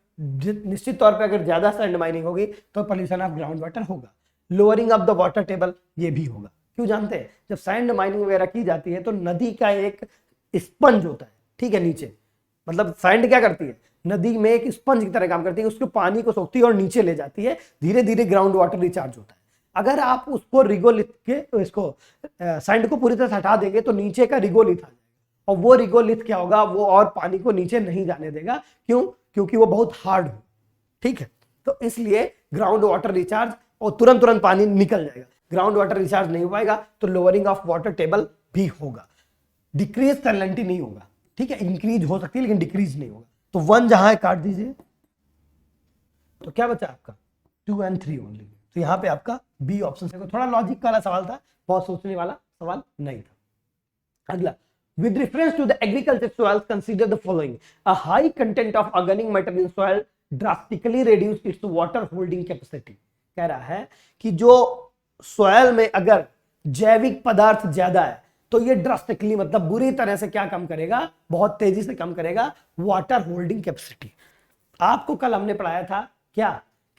निश्चित तौर पे अगर ज्यादा सैंड माइनिंग होगी तो पॉल्यूशन ऑफ ग्राउंड वाटर होगा। Lowering of the water table, ये भी होगा। क्यों जानते हैं, जब सैंड माइनिंग वगैरह की जाती है तो नदी का एक स्पंज होता है, ठीक है, नीचे, मतलब सैंड क्या करती है, नदी में एक स्पंज की तरह काम करती है, उसके पानी को सोखती है और नीचे ले जाती है, धीरे धीरे ग्राउंड वाटर रिचार्ज होता है। अगर आप उसको रिगोलिथ के इसको सैंड को पूरी तरह से हटा देंगे तो नीचे का रिगोलिथ आ जाएगा, और वो रिगोलिथ क्या होगा, वो और पानी को नीचे नहीं जाने देगा। क्यों, क्योंकि वो बहुत हार्ड हो, ठीक है। तो इसलिए ग्राउंड वाटर रिचार्ज, और तुरंत तुरंत पानी निकल जाएगा। ग्राउंड वाटर रिचार्ज नहीं हो पाएगा तो लोअरिंग ऑफ वाटर टेबल भी होगा। डिक्रीज सैलिनिटी नहीं होगा, ठीक है, इंक्रीज हो सकती है लेकिन डिक्रीज नहीं होगा। तो 1 जहां है काट दीजिए, तो क्या बचा आपका 2 and 3 ओनली। तो यहां पे आपका बी ऑप्शन से, थोड़ा लॉजिक वाला सवाल था, बहुत सोचने वाला सवाल नहीं था। अगला, with reference to the agriculture soils, consider the following: a high content of organic matter in soil drastically reduce its water holding capacity। कह रहा है कि जो सॉयल में अगर जैविक पदार्थ ज्यादा है तो ये ड्रास्टिकली मतलब बुरी तरह से क्या कम करेगा, बहुत तेजी से कम करेगा वाटर होल्डिंग कैपेसिटी। आपको कल हमने पढ़ाया था क्या,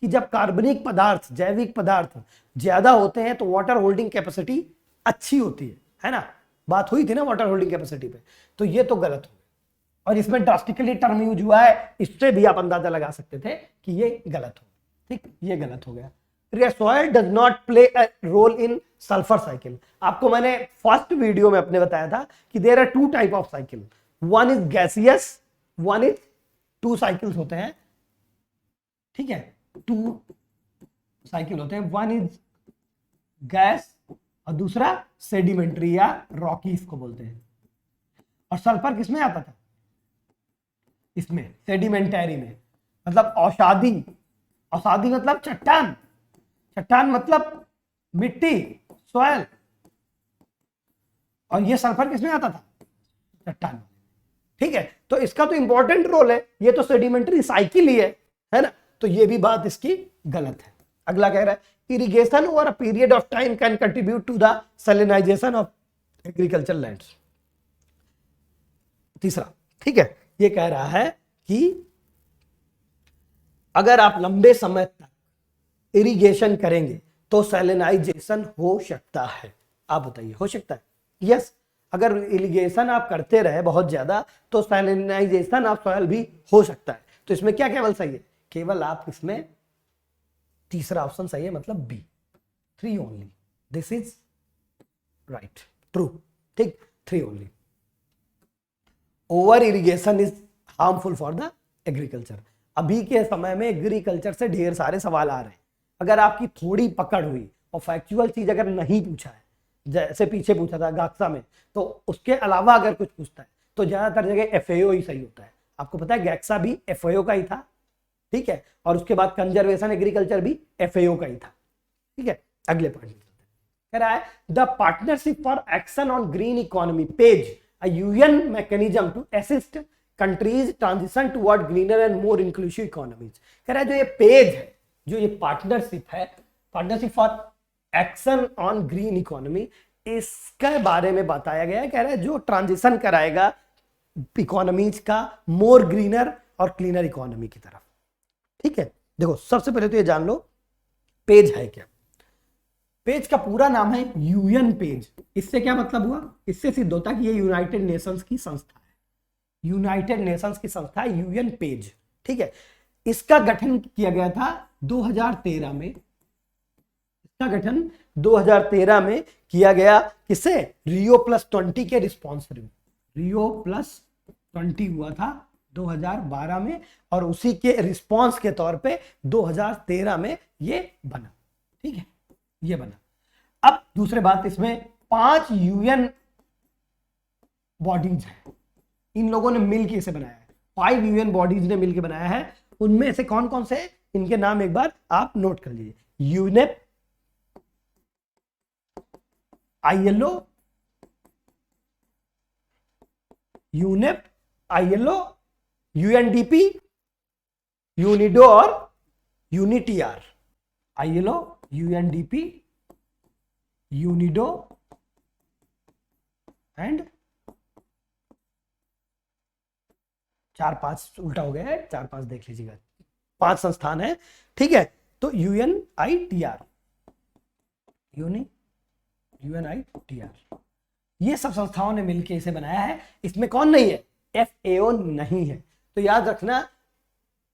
कि जब कार्बनिक पदार्थ, जैविक पदार्थ ज्यादा होते हैं तो वाटर होल्डिंग कैपेसिटी अच्छी होती है ना, बात हुई थी ना वाटर होल्डिंग कैपेसिटी पे। तो ये तो गलत हो गया, और इसमें ड्रास्टिकली टर्म यूज हुआ है, इससे भी आप अंदाजा लगा सकते थे कि ये गलत हो, ठीक, ये गलत हो गया। Soil does not play a role in sulphur cycle. आपको मैंने फर्स्ट वीडियो में अपने बताया था कि there are 2 type of cycle, one is gaseous, one is 2 cycles होते हैं, ठीक है, 2 साइकिल होते हैं, वन इज गैस और दूसरा सेडिमेंट्री या रॉकी इसको बोलते हैं। और सल्फर किसमें आता था, इसमें सेडिमेंटरी में, मतलब औषाधी, औषाधी मतलब चट्टान, चट्टान मतलब मिट्टी, सॉयल, और ये सल्फर किसमें आता था, चट्टान, ठीक है। तो इसका तो इंपॉर्टेंट रोल है, ये तो सेडिमेंट्री साइकिल ही है ना, तो ये भी बात इसकी गलत है। अगला कह रहा है irrigation over a period of time can contribute to the salinization of agricultural lands। तीसरा, ठीक है, ये कह रहा है कि अगर आप लंबे समय तक इरिगेशन करेंगे तो सैलिनाइजेशन हो सकता है। आप बताइए, हो सकता है? यस, अगर इरिगेशन आप करते रहे बहुत ज्यादा तो सैलिनाइजेशन ऑफ सॉइल भी हो सकता है। तो इसमें क्या केवल सही है, केवल आप इसमें तीसरा ऑप्शन सही है, मतलब B, 3 only, this is right, true, ठीक, 3 only. Over irrigation is harmful for the agriculture. अभी के समय में एग्रीकल्चर से ढेर सारे सवाल आ रहे हैं, अगर आपकी थोड़ी पकड़ हुई और फैक्चुअल चीज अगर नहीं पूछा है, जैसे पीछे पूछा था गाक्सा में, तो उसके अलावा अगर कुछ पूछता है तो ज्यादातर जगह एफएओ ही सही होता है। आपको पता है गैक्सा भी एफएओ का ही था, ठीक है, और उसके बाद कंजर्वेशन एग्रीकल्चर भी एफएओ का ही था, ठीक है। अगले पॉइंट कह रहा है the partnership for action on green economy PAGE a UN mechanism to assist countries transition toward greener and more inclusive economies. कह रहा है जो ये पेज है, जो ये पार्टनरशिप है, partnership for action on green economy, इसके बारे में बताया गया है। कह रहा है जो ट्रांजिशन कराएगा इकोनॉमीज का मोर ग्रीनर और क्लीनर इकोनॉमी की तरफ, ठीक है। देखो सबसे पहले तो ये जान लो पेज है क्या। पेज का पूरा नाम है यूएन पेज। इससे क्या मतलब हुआ, इससे सिद्ध होता है कि ये यूनाइटेड नेशंस की संस्था है, यूनाइटेड नेशंस की संस्था है यूएन पेज, ठीक है। इसका गठन किया गया था 2013 में, इसका गठन 2013 में किया गया, किससे, Rio+20 के रिस्पॉन्स में। Rio+20 हुआ था 2012 में, और उसी के रिस्पॉन्स के तौर पे 2013 में ये बना, ठीक है, ये बना। अब दूसरे बात, इसमें 5 यूएन बॉडीज हैं, इन लोगों ने मिलकर इसे बनाया है, 5 यूएन बॉडीज ने मिलकर बनाया है। उनमें से कौन कौन से, इनके नाम एक बार आप नोट कर लीजिए, UNEP, ILO, UNEP, ILO, UNDP, UNIDO और यूनिटीआर। आईएलओ, यूएनडीपी, यूनिडो एंड 4-5 उल्टा हो गया है, 4-5 देख लीजिएगा, 5 संस्थान है, ठीक है। तो UNITR, UNITR, ये सब संस्थाओं ने मिलकर इसे बनाया है। इसमें कौन नहीं है? FAO नहीं है। तो याद रखना,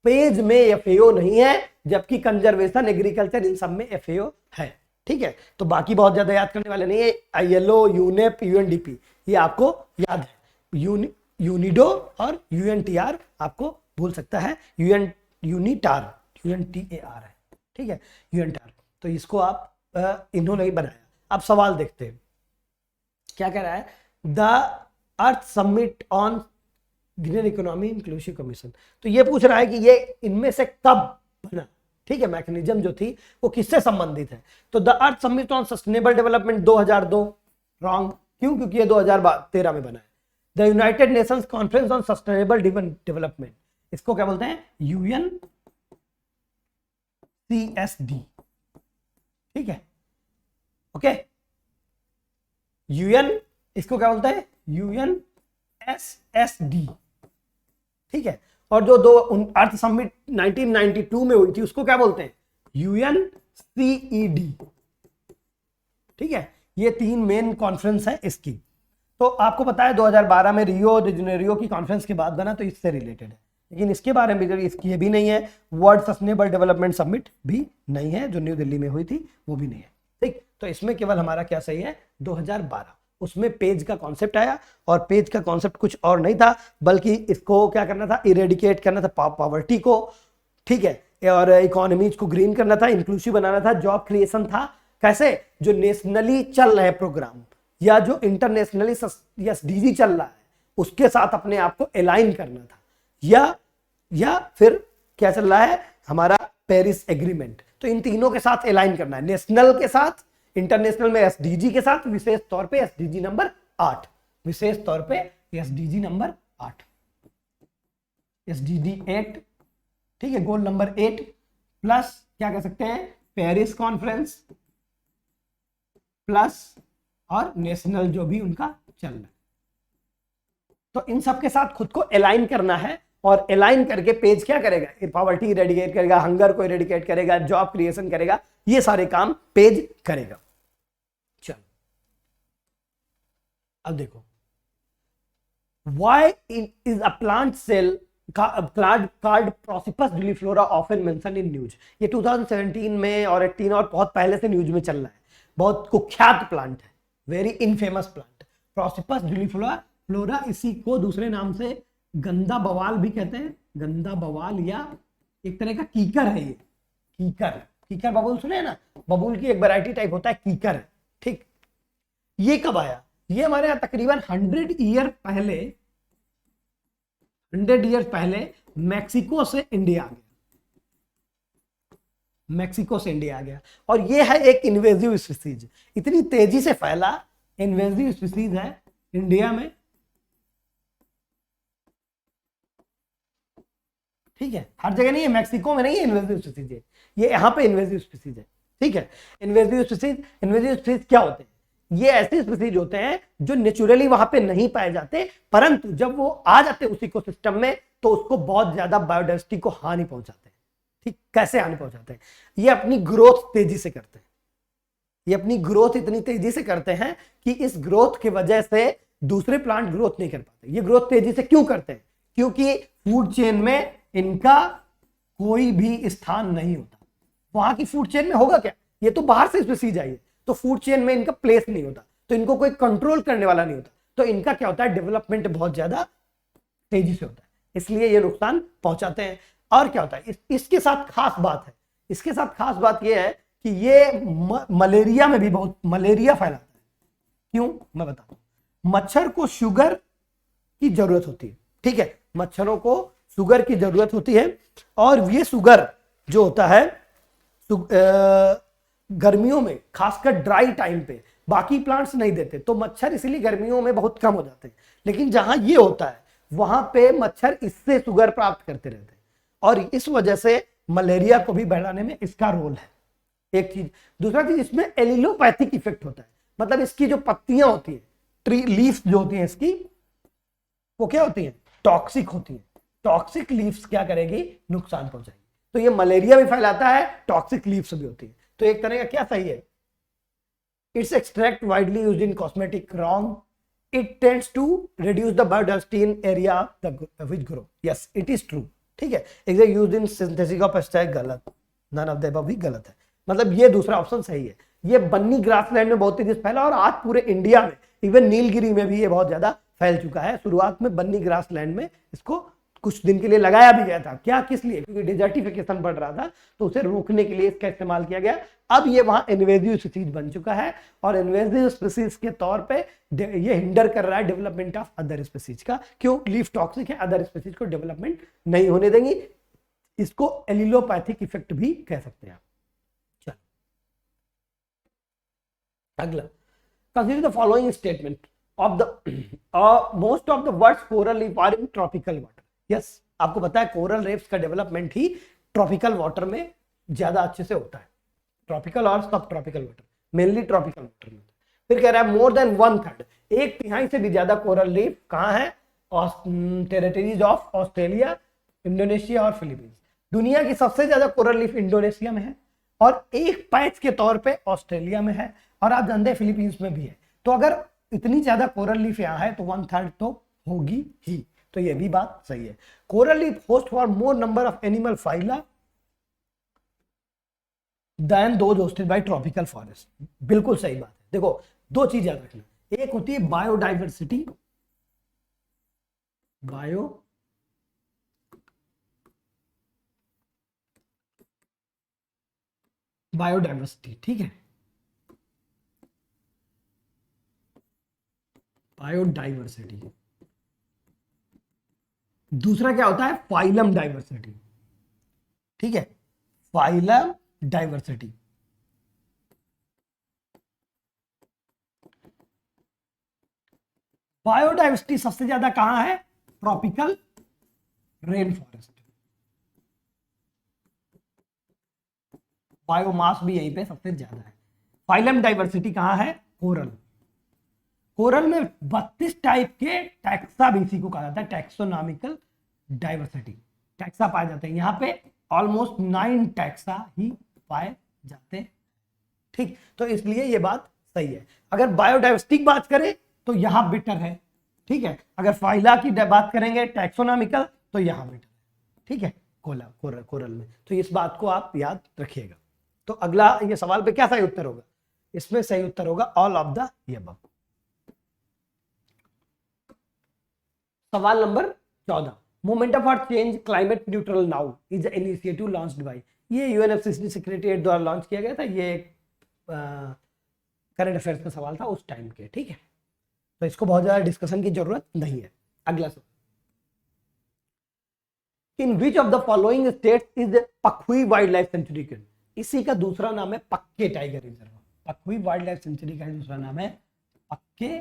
पेज में FAO नहीं है, जबकि कंजर्वेशन, एग्रीकल्चर, इन सब में FAO है, ठीक है। तो बाकी बहुत ज्यादा याद करने वाले नहीं है। ILO, UNEP, UNDP ये आपको याद है। यूनिडो और UNTR आपको भूल सकता है। UNTAR है, ठीक है, UNTAR। तो इसको आप इन्होंने ही बनाया। अब सवाल देखते हैं क्या कह रहा है। The earth summit on green economy inclusive commission. तो ये पूछ रहा है कि ये इनमें से कब बना, ठीक है, मैकेनिज्म जो थी वो किससे संबंधित है। तो the earth summit on sustainable development 2002, wrong. क्यों? क्योंकि ये 2013 में बना है। The United Nations conference on sustainable development, इसको क्या बोलते हैं? UNCSD, ठीक है, ओके। UN इसको क्या बोलते हैं? UNSSD, ठीक है। और जो दो अर्थ समिट 1992 में हुई थी उसको क्या बोलते हैं? UNCED, ठीक है। ये 3 मेन कॉन्फ्रेंस है इसकी। तो आपको पता है 2012 में रियो डी जेनेरियो की कॉन्फ्रेंस के बाद बना, तो इससे रिलेटेड है। लेकिन इसके बारे में इसकी भी नहीं है। वर्ल्ड सस्टेनेबल डेवलपमेंट समिट भी नहीं है, जो न्यू दिल्ली में हुई थी वो भी नहीं है, ठीक। तो इसमें केवल हमारा क्या सही है? 2012। उसमें पेज का कॉन्सेप्ट आया, और पेज का कॉन्सेप्ट कुछ और नहीं था, बल्कि इसको क्या करना था? इरेडिकेट करना था पॉवर्टी को, ठीक है, और इकोनॉमीज को ग्रीन करना था, इंक्लूसिव बनाना था, जॉब क्रिएशन था। कैसे? जो नेशनली चल रहे प्रोग्राम या जो इंटरनेशनली SDG चल रहा है उसके साथ अपने आप को अलाइन करना था, या फिर क्या चल रहा है हमारा? Paris agreement. तो इन तीनों के साथ अलाइन करना है, नेशनल के साथ, इंटरनेशनल में SDG के साथ, विशेष तौर पे SDG नंबर 8, विशेष तौर पे SDG नंबर 8, SDG 8, ठीक है, गोल नंबर 8 प्लस क्या कह सकते हैं? पेरिस कॉन्फ्रेंस प्लस और नेशनल जो भी उनका चल रहा है। तो इन सब के साथ खुद को अलाइन करना है, और अलाइन करके पेज क्या करेगा? पॉवर्टी इरेडिकेट करेगा, हंगर को इरेडिकेट करेगा, जॉब क्रिएशन करेगा, ये सारे काम पेज करेगा। चलो अब देखो, व्हाई इज अ प्लांट सेल called Prosopis juliflora often mentioned in news. ये 2017 में और 18 और बहुत पहले से न्यूज में चल रहा है। बहुत कुख्यात प्लांट है, वेरी इनफेमस प्लांट, प्रोसिपस ड्यूलिफ्लोरा। इसी को दूसरे नाम से गंदा बवाल भी कहते हैं, गंदा बवाल, या एक तरह का कीकर है ये, कीकर बबूल सुने हैं ना? बबूल की एक वैरायटी टाइप होता है, कीकर है, ठीक। ये कब आया? ये हमारे यहाँ तकरीबन 100 ईयर पहले मैक्सिको से इंडिया आ गया, मैक्सिको से इंडिया आ गया। और ये है एक इन्वेजिव स्पीसीज, इतनी तेजी से फैला इन्वेजिव स्पीसीज है इंडिया में, ठीक है, हर जगह नहीं है, मैक्सिको में नहीं है इन्वेजिव स्पीसीज है, ये यहाँ पे इन्वेजिव स्पीसीज है, ठीक है। इन्वेजिव स्पीसीज क्या होते हैं? ये ऐसे स्पीसीज होते हैं जो नेचुरली वहां पे नहीं पाए जाते, परंतु जब वो आ जाते उस इकोसिस्टम में तो उसको बहुत ज्यादा बायोडाइवर्सिटी को हानि पहुंचाते हैं, ठीक। कैसे हानि पहुंचाते हैं? ये अपनी ग्रोथ तेजी से करते हैं, ये अपनी ग्रोथ इतनी तेजी से करते हैं कि इस ग्रोथ की वजह से दूसरे प्लांट ग्रोथ नहीं कर पाते। ये ग्रोथ तेजी से क्यों करते हैं? क्योंकि फूड चेन में इनका कोई भी स्थान नहीं होता। वहां की फूड चेन में होगा क्या? ये तो बाहर से स्पीसीज आई है, तो फूड चेन में इनका प्लेस नहीं होता, तो इनको कोई कंट्रोल करने वाला नहीं होता, तो इनका क्या होता है? डेवलपमेंट बहुत ज्यादा तेजी से होता है, इसलिए ये नुकसान पहुंचाते हैं। और क्या होता है? इसके साथ खास बात है, इसके साथ खास बात यह है कि ये मलेरिया में भी बहुत मलेरिया फैलाता है। क्यों? मैं बताता हूं। मच्छर को शुगर की जरूरत होती है, ठीक है, मच्छरों को शुगर की जरूरत होती है, और ये शुगर जो होता है गर्मियों में, खासकर ड्राई टाइम पे बाकी प्लांट्स नहीं देते, तो मच्छर इसीलिए गर्मियों में बहुत कम हो जाते हैं। लेकिन जहां ये होता है वहां पे मच्छर इससे शुगर प्राप्त करते रहते हैं, और इस वजह से मलेरिया को भी बढ़ाने में इसका रोल है, एक चीज। दूसरा चीज, इसमें एलिलोपैथिक इफेक्ट होता है, मतलब इसकी जो पत्तियां होती है, ट्री लीफ जो होती है इसकी, वो क्या होती है? टॉक्सिक होती है, टॉक्सिक लीव्स क्या करेगी, नुकसान पहुंचाएगी। तो ये मलेरिया भी फैलाता है, टॉक्सिक लीव्स भी होती है। तो एक तरह का क्या सही है, its extract widely used in cosmetic, wrong, it tends to reduce the biodiversity in area which grow, yes it is true, ठीक है। Exact used in synthesis of pesticide, गलत, नन ऑफ द अबव भी गलत है, मतलब ये दूसरा option सही है। ये बन्नी ग्रासलैंड में बहुत तेजी से फैला और आज पूरे इंडिया में, इवन नीलगिरी में भी ये बहुत ज्यादा फैल चुका है। शुरुआत में बन्नी ग्रासलैंड में इसको कुछ दिन के लिए लगाया भी गया था, क्या किस लिए, क्योंकि डिजर्टिफिकेशन बढ़ रहा था, तो उसे रोकने के लिए इसका इस्तेमाल किया गया। अब ये वहां इन्वेजिव स्पीसीज बन चुका है और इन्वेजिव स्पीसीज के तौर पे ये हिंडर कर रहा है डेवलपमेंट ऑफ अदर स्पीसीज का। क्यों, लीफ टॉक्सिक है, अदर स्पीसीज को डेवलपमेंट नहीं होने देंगी। इसको एलिलोपैथिक इफेक्ट भी कह सकते हैं आप। चलो अगला, consider the following statement of the most of the words coral reef are in tropical water. Yes, आपको पता है कोरल रीफ्स का डेवलपमेंट ही ट्रॉपिकल वाटर में ज्यादा अच्छे से होता है, ट्रॉपिकल और सब tropical water, mainly tropical water में। फिर कह रहा है मोर देन 1/3, 1/3 से भी ज्यादा कोरल रीफ कहां है, टेरिटरीज ऑफ ऑस्ट्रेलिया, इंडोनेशिया और फिलीपींस। दुनिया की सबसे ज्यादा कोरल रीफ इंडोनेशिया में है और एक पैच के तौर पे ऑस्ट्रेलिया में है और आप जानते हैं फिलीपींस में भी है। तो अगर इतनी ज्यादा कोरल रीफ यहाँ है तो 1/3 तो होगी ही, तो ये भी बात सही है। Coral reef host for more number of animal phyla than those hosted by tropical forest, बिल्कुल सही बात है। देखो दो चीज याद रखना, एक होती है बायोडाइवर्सिटी, बायोडाइवर्सिटी, ठीक है, बायोडाइवर्सिटी। दूसरा क्या होता है, फाइलम डाइवर्सिटी, ठीक है, फाइलम डाइवर्सिटी। बायोडाइवर्सिटी सबसे ज्यादा कहां है, ट्रॉपिकल रेन फॉरेस्ट, बायोमास भी यहीं पे सबसे ज्यादा है। फाइलम डाइवर्सिटी कहां है, कोरल। कोरल में 32 टाइप के टैक्सा भी इसी को कहा जाता है, टैक्सोनॉमिकल डाइवर्सिटी, टैक्सा पाए जाते हैं। यहाँ पे ऑलमोस्ट 9 टैक्सा ही पाए जाते हैं, ठीक। तो इसलिए ये बात सही है। अगर बायोडाइवर्सिटी की बात करें तो यहाँ बेटर है, ठीक है। अगर फाइला की बात करेंगे टैक्सोनॉमिकल तो यहाँ बेटर है, ठीक है, कोरल में। तो इस बात को आप याद रखिएगा। तो अगला ये सवाल पे क्या सही उत्तर होगा, इसमें सही उत्तर होगा ऑल ऑफ द अबव। सवाल number 14, movement for change climate neutral now is initiative launched by, ये यूएनएफसीसी सेक्रेटरीट द्वारा लॉन्च किया गया था। ये करंट अफेयर्स का सवाल था उस टाइम के, ठीक है। तो इसको बहुत ज्यादा डिस्कशन की जरूरत नहीं है। अगला सवाल, in which of the following states is Pakhui wildlife sanctuary के, इसी का दूसरा नाम है Pakke tiger reserve. Pakhui wildlife sanctuary का दूसरा नाम है पक्के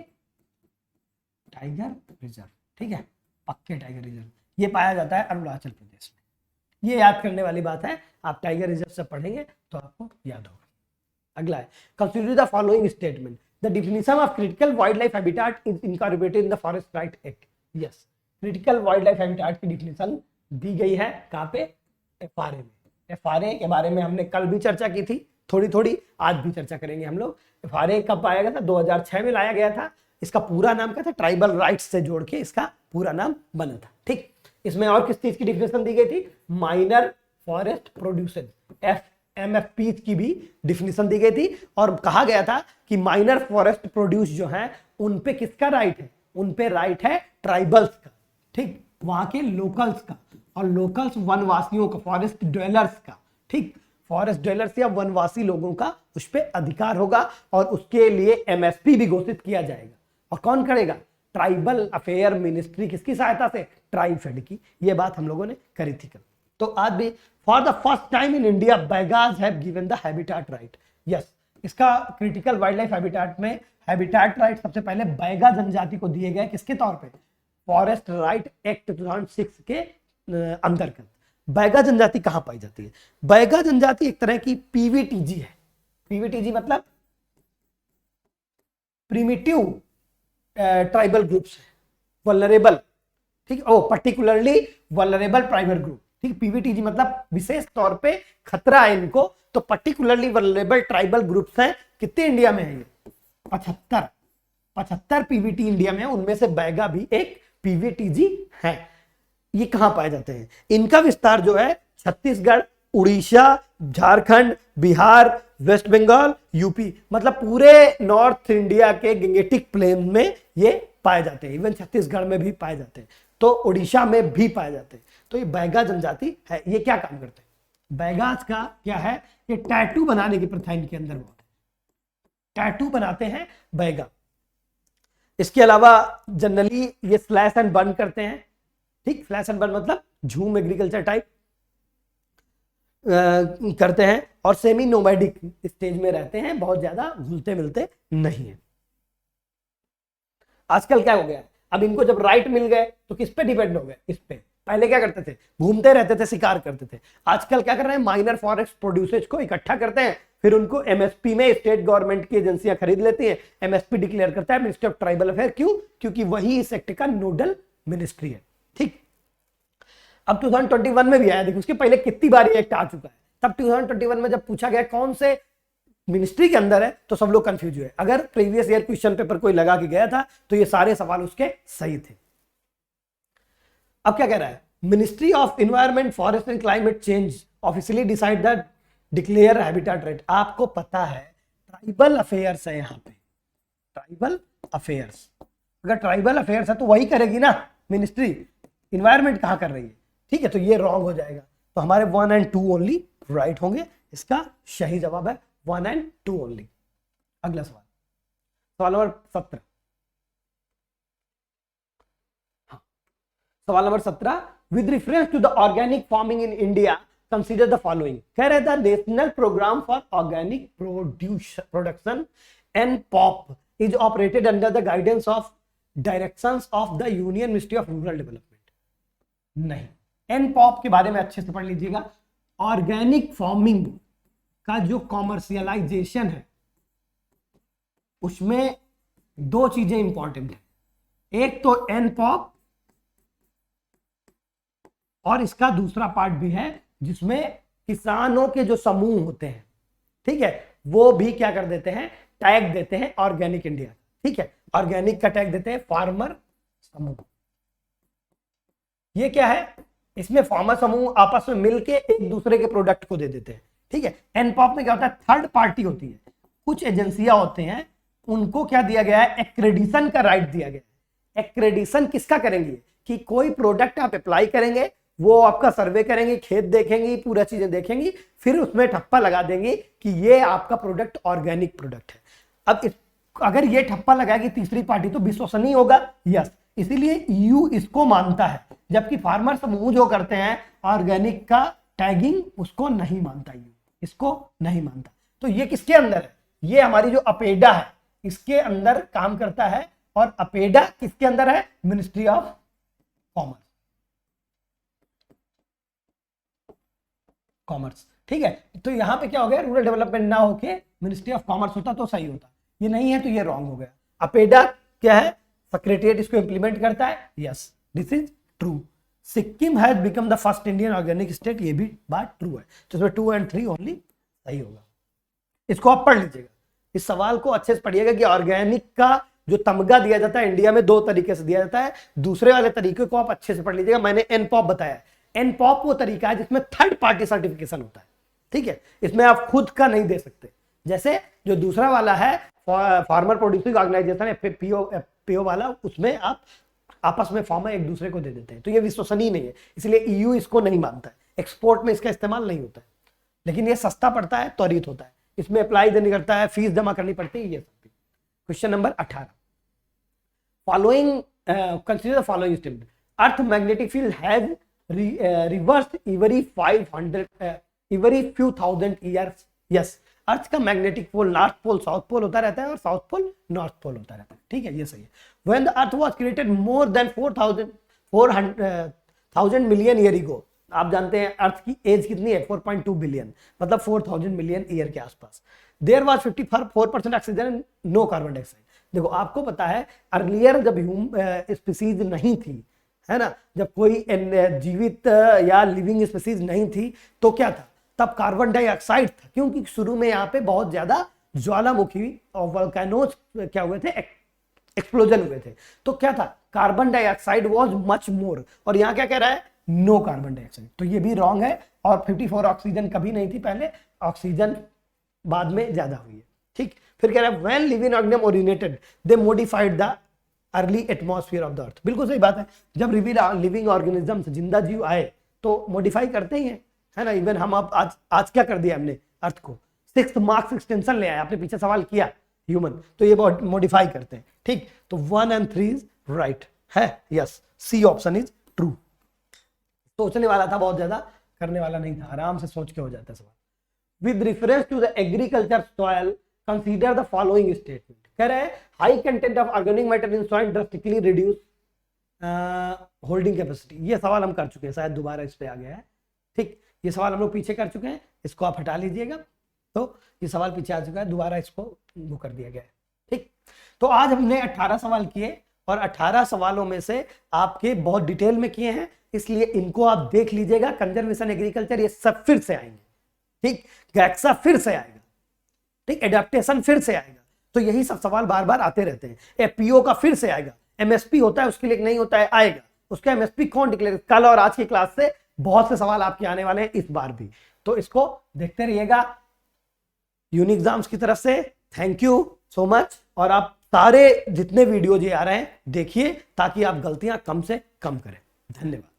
टाइगर रिजर्व, ठीक है, पक्के टाइगर रिजर्व। ये पाया जाता है अरुणाचल प्रदेश में। ये याद करने वाली बात है, आप टाइगर रिजर्व से पढ़ेंगे तो आपको याद होगा। अगला है, consider the following statement, the definition of critical wildlife habitat is incorporated in the forest right act. Yes, critical wildlife habitat की डिफिनेशन दी गई है कहां पे, एफआरए में। एफआरए के बारे में हमने कल भी चर्चा की थी, थोड़ी थोड़ी आज भी चर्चा करेंगे हम लोग। एफआरए कब आया गया था, 2006 में लाया गया था। इसका पूरा नाम क्या था, ट्राइबल राइट्स से जोड़ के इसका पूरा नाम बना था, ठीक। इसमें और किस चीज की डिफिनेशन दी गई थी, माइनर फॉरेस्ट प्रोड्यूसर, एमएफपी की भी डिफिनेशन दी गई थी। और कहा गया था कि माइनर फॉरेस्ट प्रोड्यूस जो है उन पे किसका राइट है, उन पे राइट है ट्राइबल्स का, ठीक, वहां के लोकल्स का। और लोकल्स वनवासियों का, फॉरेस्ट ड्वेलर्स का, ठीक, फॉरेस्ट ड्वेलर्स या वनवासी लोगों का उस पर अधिकार होगा और उसके लिए एमएसपी भी घोषित किया जाएगा। और कौन करेगा, ट्राइबल अफेयर मिनिस्ट्री, किसकी सहायता से, ट्राइफेड की। ये बात हम लोगों ने करी थी कल। तो आज भी, for the first time in India Baigas have given the habitat right. Yes, इसका क्रिटिकल वाइल्ड लाइफ हैबिटेट में हैबिटेट राइट सबसे पहले बैगा जनजाति को दिए गए, किसके तौर पे, फॉरेस्ट राइट एक्ट 2006 के अंतर्गत। बैगा जनजाति कहां पाई जाती है, बैगा जनजाति एक तरह की पीवीटीजी है। पीवीटीजी मतलब प्रिमिटिव ट्राइबल ग्रुप्स, वल्नरेबल, ठीक, ओ पर्टिकुलरली वल्नरेबल ट्राइबल ग्रुप, ठीक, पीवीटीजी मतलब विशेष तौर पे खतरा है इनको, तो पर्टिकुलरली वल्नरेबल ट्राइबल ग्रुप्स हैं, कितने इंडिया में है ये? 75 पीवीटी इंडिया में है, उनमें से बैगा भी एक पीवीटीजी है। ये कहां पाए जाते हैं? इनका विस्तार जो है छत्तीसगढ़, उड़ीसा, झारखंड, बिहार, वेस्ट बंगाल, यूपी, मतलब पूरे नॉर्थ इंडिया के गंगेटिक प्लेन में ये पाए जाते हैं। इवन छत्तीसगढ़ में भी पाए जाते हैं, तो उड़ीसा में भी पाए जाते हैं। तो ये बैगा जनजाति है। ये क्या काम करते हैं? बैगाज का क्या है? ये टैटू बनाने की प्रथा इनके अंदर बहुत है, टैटू बनाते हैं बैगा। इसके अलावा जनरली ये स्लैश एंड बर्न करते हैं, ठीक, स्लैश एंड बर्न मतलब झूम एग्रीकल्चर टाइप करते हैं, और सेमी नोमैडिक स्टेज में रहते हैं, बहुत ज्यादा घुलते मिलते नहीं है। आजकल क्या हो गया, अब इनको जब राइट मिल गए तो किस पे डिपेंड हो गए? इस पे। पहले क्या करते थे? घूमते रहते थे, शिकार करते थे। आजकल क्या कर रहे हैं? माइनर फॉरेस्ट प्रोड्यूसर्स को इकट्ठा करते हैं, फिर उनको एमएसपी में स्टेट गवर्नमेंट की एजेंसियां खरीद लेती हैं, एमएसपी डिक्लेयर करता है मिनिस्ट्री ऑफ ट्राइबल अफेयर। क्यों? क्योंकि वही इस एक्ट का नोडल मिनिस्ट्री है, ठीक। अब 2021 में भी आया, देखो उसके पहले कितनी बार ये एक्ट आ चुका है। तब 2021 में जब पूछा गया कौन से मिनिस्ट्री के अंदर है, तो सब लोग कंफ्यूज हुए। अगर प्रीवियस ईयर क्वेश्चन पेपर कोई लगा के गया था तो ये सारे सवाल उसके सही थे। अब क्या कह रहा है? Ministry of environment, forest and climate change officially decide that declare habitat right. आपको पता है ट्राइबल अफेयर्स है यहाँ पे, ट्राइबल अफेयर्स। अगर ट्राइबल अफेयर्स है तो वही करेगी ना मिनिस्ट्री, इन्वायरमेंट कहां कर रही है? ठीक है, तो ये रॉन्ग हो जाएगा। तो हमारे 1 और 2 ओनली राइट होंगे। इसका सही जवाब है 1 और 2 ओनली। अगला सवाल, सवाल नंबर 17। सवाल नंबर 17, with reference to the organic farming in India consider the following. कह रहे थे national programme for organic production and POP is operated under the guidance of directions of the union ministry of rural development. नहीं, N POP के बारे में अच्छे से पढ़ लीजिएगा। ऑर्गेनिक फार्मिंग का जो कॉमर्शियलाइजेशन है उसमें 2 चीजें इंपॉर्टेंट है, एक तो एन पॉप और इसका दूसरा पार्ट भी है जिसमें किसानों के जो समूह होते हैं, ठीक है, वो भी क्या कर देते हैं? टैग देते हैं ऑर्गेनिक इंडिया, ठीक है, ऑर्गेनिक का टैग देते हैं फार्मर समूह। ये क्या है? इसमें फार्मर समूह आपस में मिलके एक दूसरे के प्रोडक्ट को दे देते हैं, ठीक है। एनपॉप में क्या होता है? थर्ड पार्टी होती है, कुछ एजेंसियां होते हैं, उनको क्या दिया गया है? एक्रेडिशन का राइट दिया गया है। एक्रेडिशन किसका करेंगे? कि कोई प्रोडक्ट आप अप्लाई करेंगे, वो आपका सर्वे करेंगे, खेत देखेंगी, पूरा चीजें देखेंगी, फिर उसमें ठप्पा लगा देंगे कि ये आपका प्रोडक्ट ऑर्गेनिक प्रोडक्ट है। अब अगर ये ठप्पा लगाएगी तीसरी पार्टी तो विश्वसनीय होगा, यस, इसीलिए ईयू इसको मानता है, जबकि फार्मर समूह जो करते हैं ऑर्गेनिक का टैगिंग उसको नहीं मानता, ईयू इसको नहीं मानता। तो ये किसके अंदर है? ये हमारी जो अपेडा है इसके अंदर काम करता है, और अपेडा किसके अंदर है? मिनिस्ट्री ऑफ कॉमर्स, ठीक है। तो यहां पे क्या हो गया? रूरल डेवलपमेंट ना होके मिनिस्ट्री ऑफ कॉमर्स होता तो सही होता, ये नहीं है तो ये रॉन्ग हो गया। अपेडा क्या है? सेक्रेटरिएट इसको इंप्लीमेंट करता है, yes, this is true. Sikkim has become the first Indian organic state, ये भी बात ट्रू है, तो इसमें 2 और 3 ओनली सही होगा। इसको आप पढ़ लीजिएगा, इस सवाल को अच्छे से पढ़िएगा कि ऑर्गेनिक का जो तमगा दिया जाता है इंडिया में 2 तरीके से दिया जाता है। दूसरे वाले तरीके को आप अच्छे से पढ़ लीजिएगा। मैंने एनपॉप बताया, एनपॉप वो तरीका है जिसमें थर्ड पार्टी सर्टिफिकेशन होता है, ठीक है, इसमें आप खुद का नहीं दे सकते। जैसे जो दूसरा वाला है फार्मर प्रोड्यूसिंग ऑर्गेनाइजेशन है, पीओ वाला, उसमें आप आपस में फार्मर एक दूसरे को दे देते हैं, तो ये विश्वसनीय नहीं है, इसलिए ईयू इसको नहीं मानता है। एक्सपोर्ट में इसका इस्तेमाल नहीं होता है, लेकिन ये सस्ता पड़ता है, त्वरित होता है, इसमें अप्लाई देनी करता है, फीस जमा करनी पड़ती है, ये सब। Question number 18, following consider the following statement. Earth magnetic field has reversed every few thousand years, yes, earth का magnetic pole north pole south pole होता रहता है और साउथ पोल नॉर्थ पोल होता रहता है, ठीक है, ये सही है। When the earth was created more than 4,000 million year ago, आप जानते हैं अर्थ की एज कितनी है? 4.2 बिलियन, मतलब 4,000 मिलियन ईयर के आसपास। There was 54% oxygen and no carbon dioxide. देखो आपको पता है अर्लियर जब स्पीसीज नहीं थी, है ना, जब कोई जीवित या लिविंग स्पीसीज नहीं थी तो क्या था, तब कार्बन डाइऑक्साइड था, क्योंकि शुरू में यहाँ पे बहुत ज्यादा ज्वालामुखी और वोल्केनोज क्या हुए थे, एक्सप्लोजन हुए थे। तो क्या था, carbon dioxide was much more, और यहाँ क्या कह रहा है, नो कार्बन डाइऑक्साइड। तो ये भी रॉन्ग है, और 54 ऑक्सीजन कभी नहीं थी पहले, ऑक्सीजन बाद में ज्यादा हुई है। ठीक, फिर कह रहा है when living organism originated they modified the early atmosphere of the earth. बिल्कुल सही बात है, जब लिविंग ऑर्गेनिज्म जिंदा जीव आए तो मॉडिफाई करते ही हैं, है ना। इवन हम अब आज क्या कर दिया हमने, अर्थ को 6 मार्क्स एक्सटेंशन ले आए, आपने पीछे सवाल किया ह्यूमन, तो ये बहुत मॉडिफाई करते हैं। ठीक, तो 1 और 3 इज राइट है, yes, C option is true. सोचने वाला था, बहुत ज्यादा करने वाला नहीं था, आराम से सोच के हो जाता है सवाल। With reference to the agriculture soil consider the following statement. कह रहे हैं high content of organic matter in soil drastically reduce holding capacity. ये सवाल हम कर चुके हैं, शायद दोबारा इस पे आ गया है। ठीक, ये सवाल हम लोग पीछे कर चुके हैं, इसको आप हटा लीजिएगा। तो ये सवाल पीछे आ चुका है, दोबारा इसको वो कर दिया गया है। ठीक, तो आज हमने 18 सवाल किए, और 18 सवालों में से आपके बहुत डिटेल में किए हैं, इसलिए इनको आप देख लीजिएगा। कंजर्वेशन, एग्रीकल्चर, ये सब फिर से आएंगे। ठीक, गैक्सा फिर से आएगा, ठीक, एडेप्टेशन फिर से आएगा। तो यही सब सवाल बार बार आते रहते हैं। एपीओ का फिर से आएगा, एमएसपी होता है उसके लिए नहीं होता है, आएगा, उसका एमएसपी कौन डिक्लेयर। कल और आज की क्लास से बहुत से सवाल आपके आने वाले हैं इस बार भी, तो इसको देखते रहिएगा यूनिक एग्जाम्स की तरफ से। थैंक यू सो मच, और आप सारे जितने वीडियो ये आ रहे हैं देखिए, ताकि आप गलतियां कम से कम करें। धन्यवाद।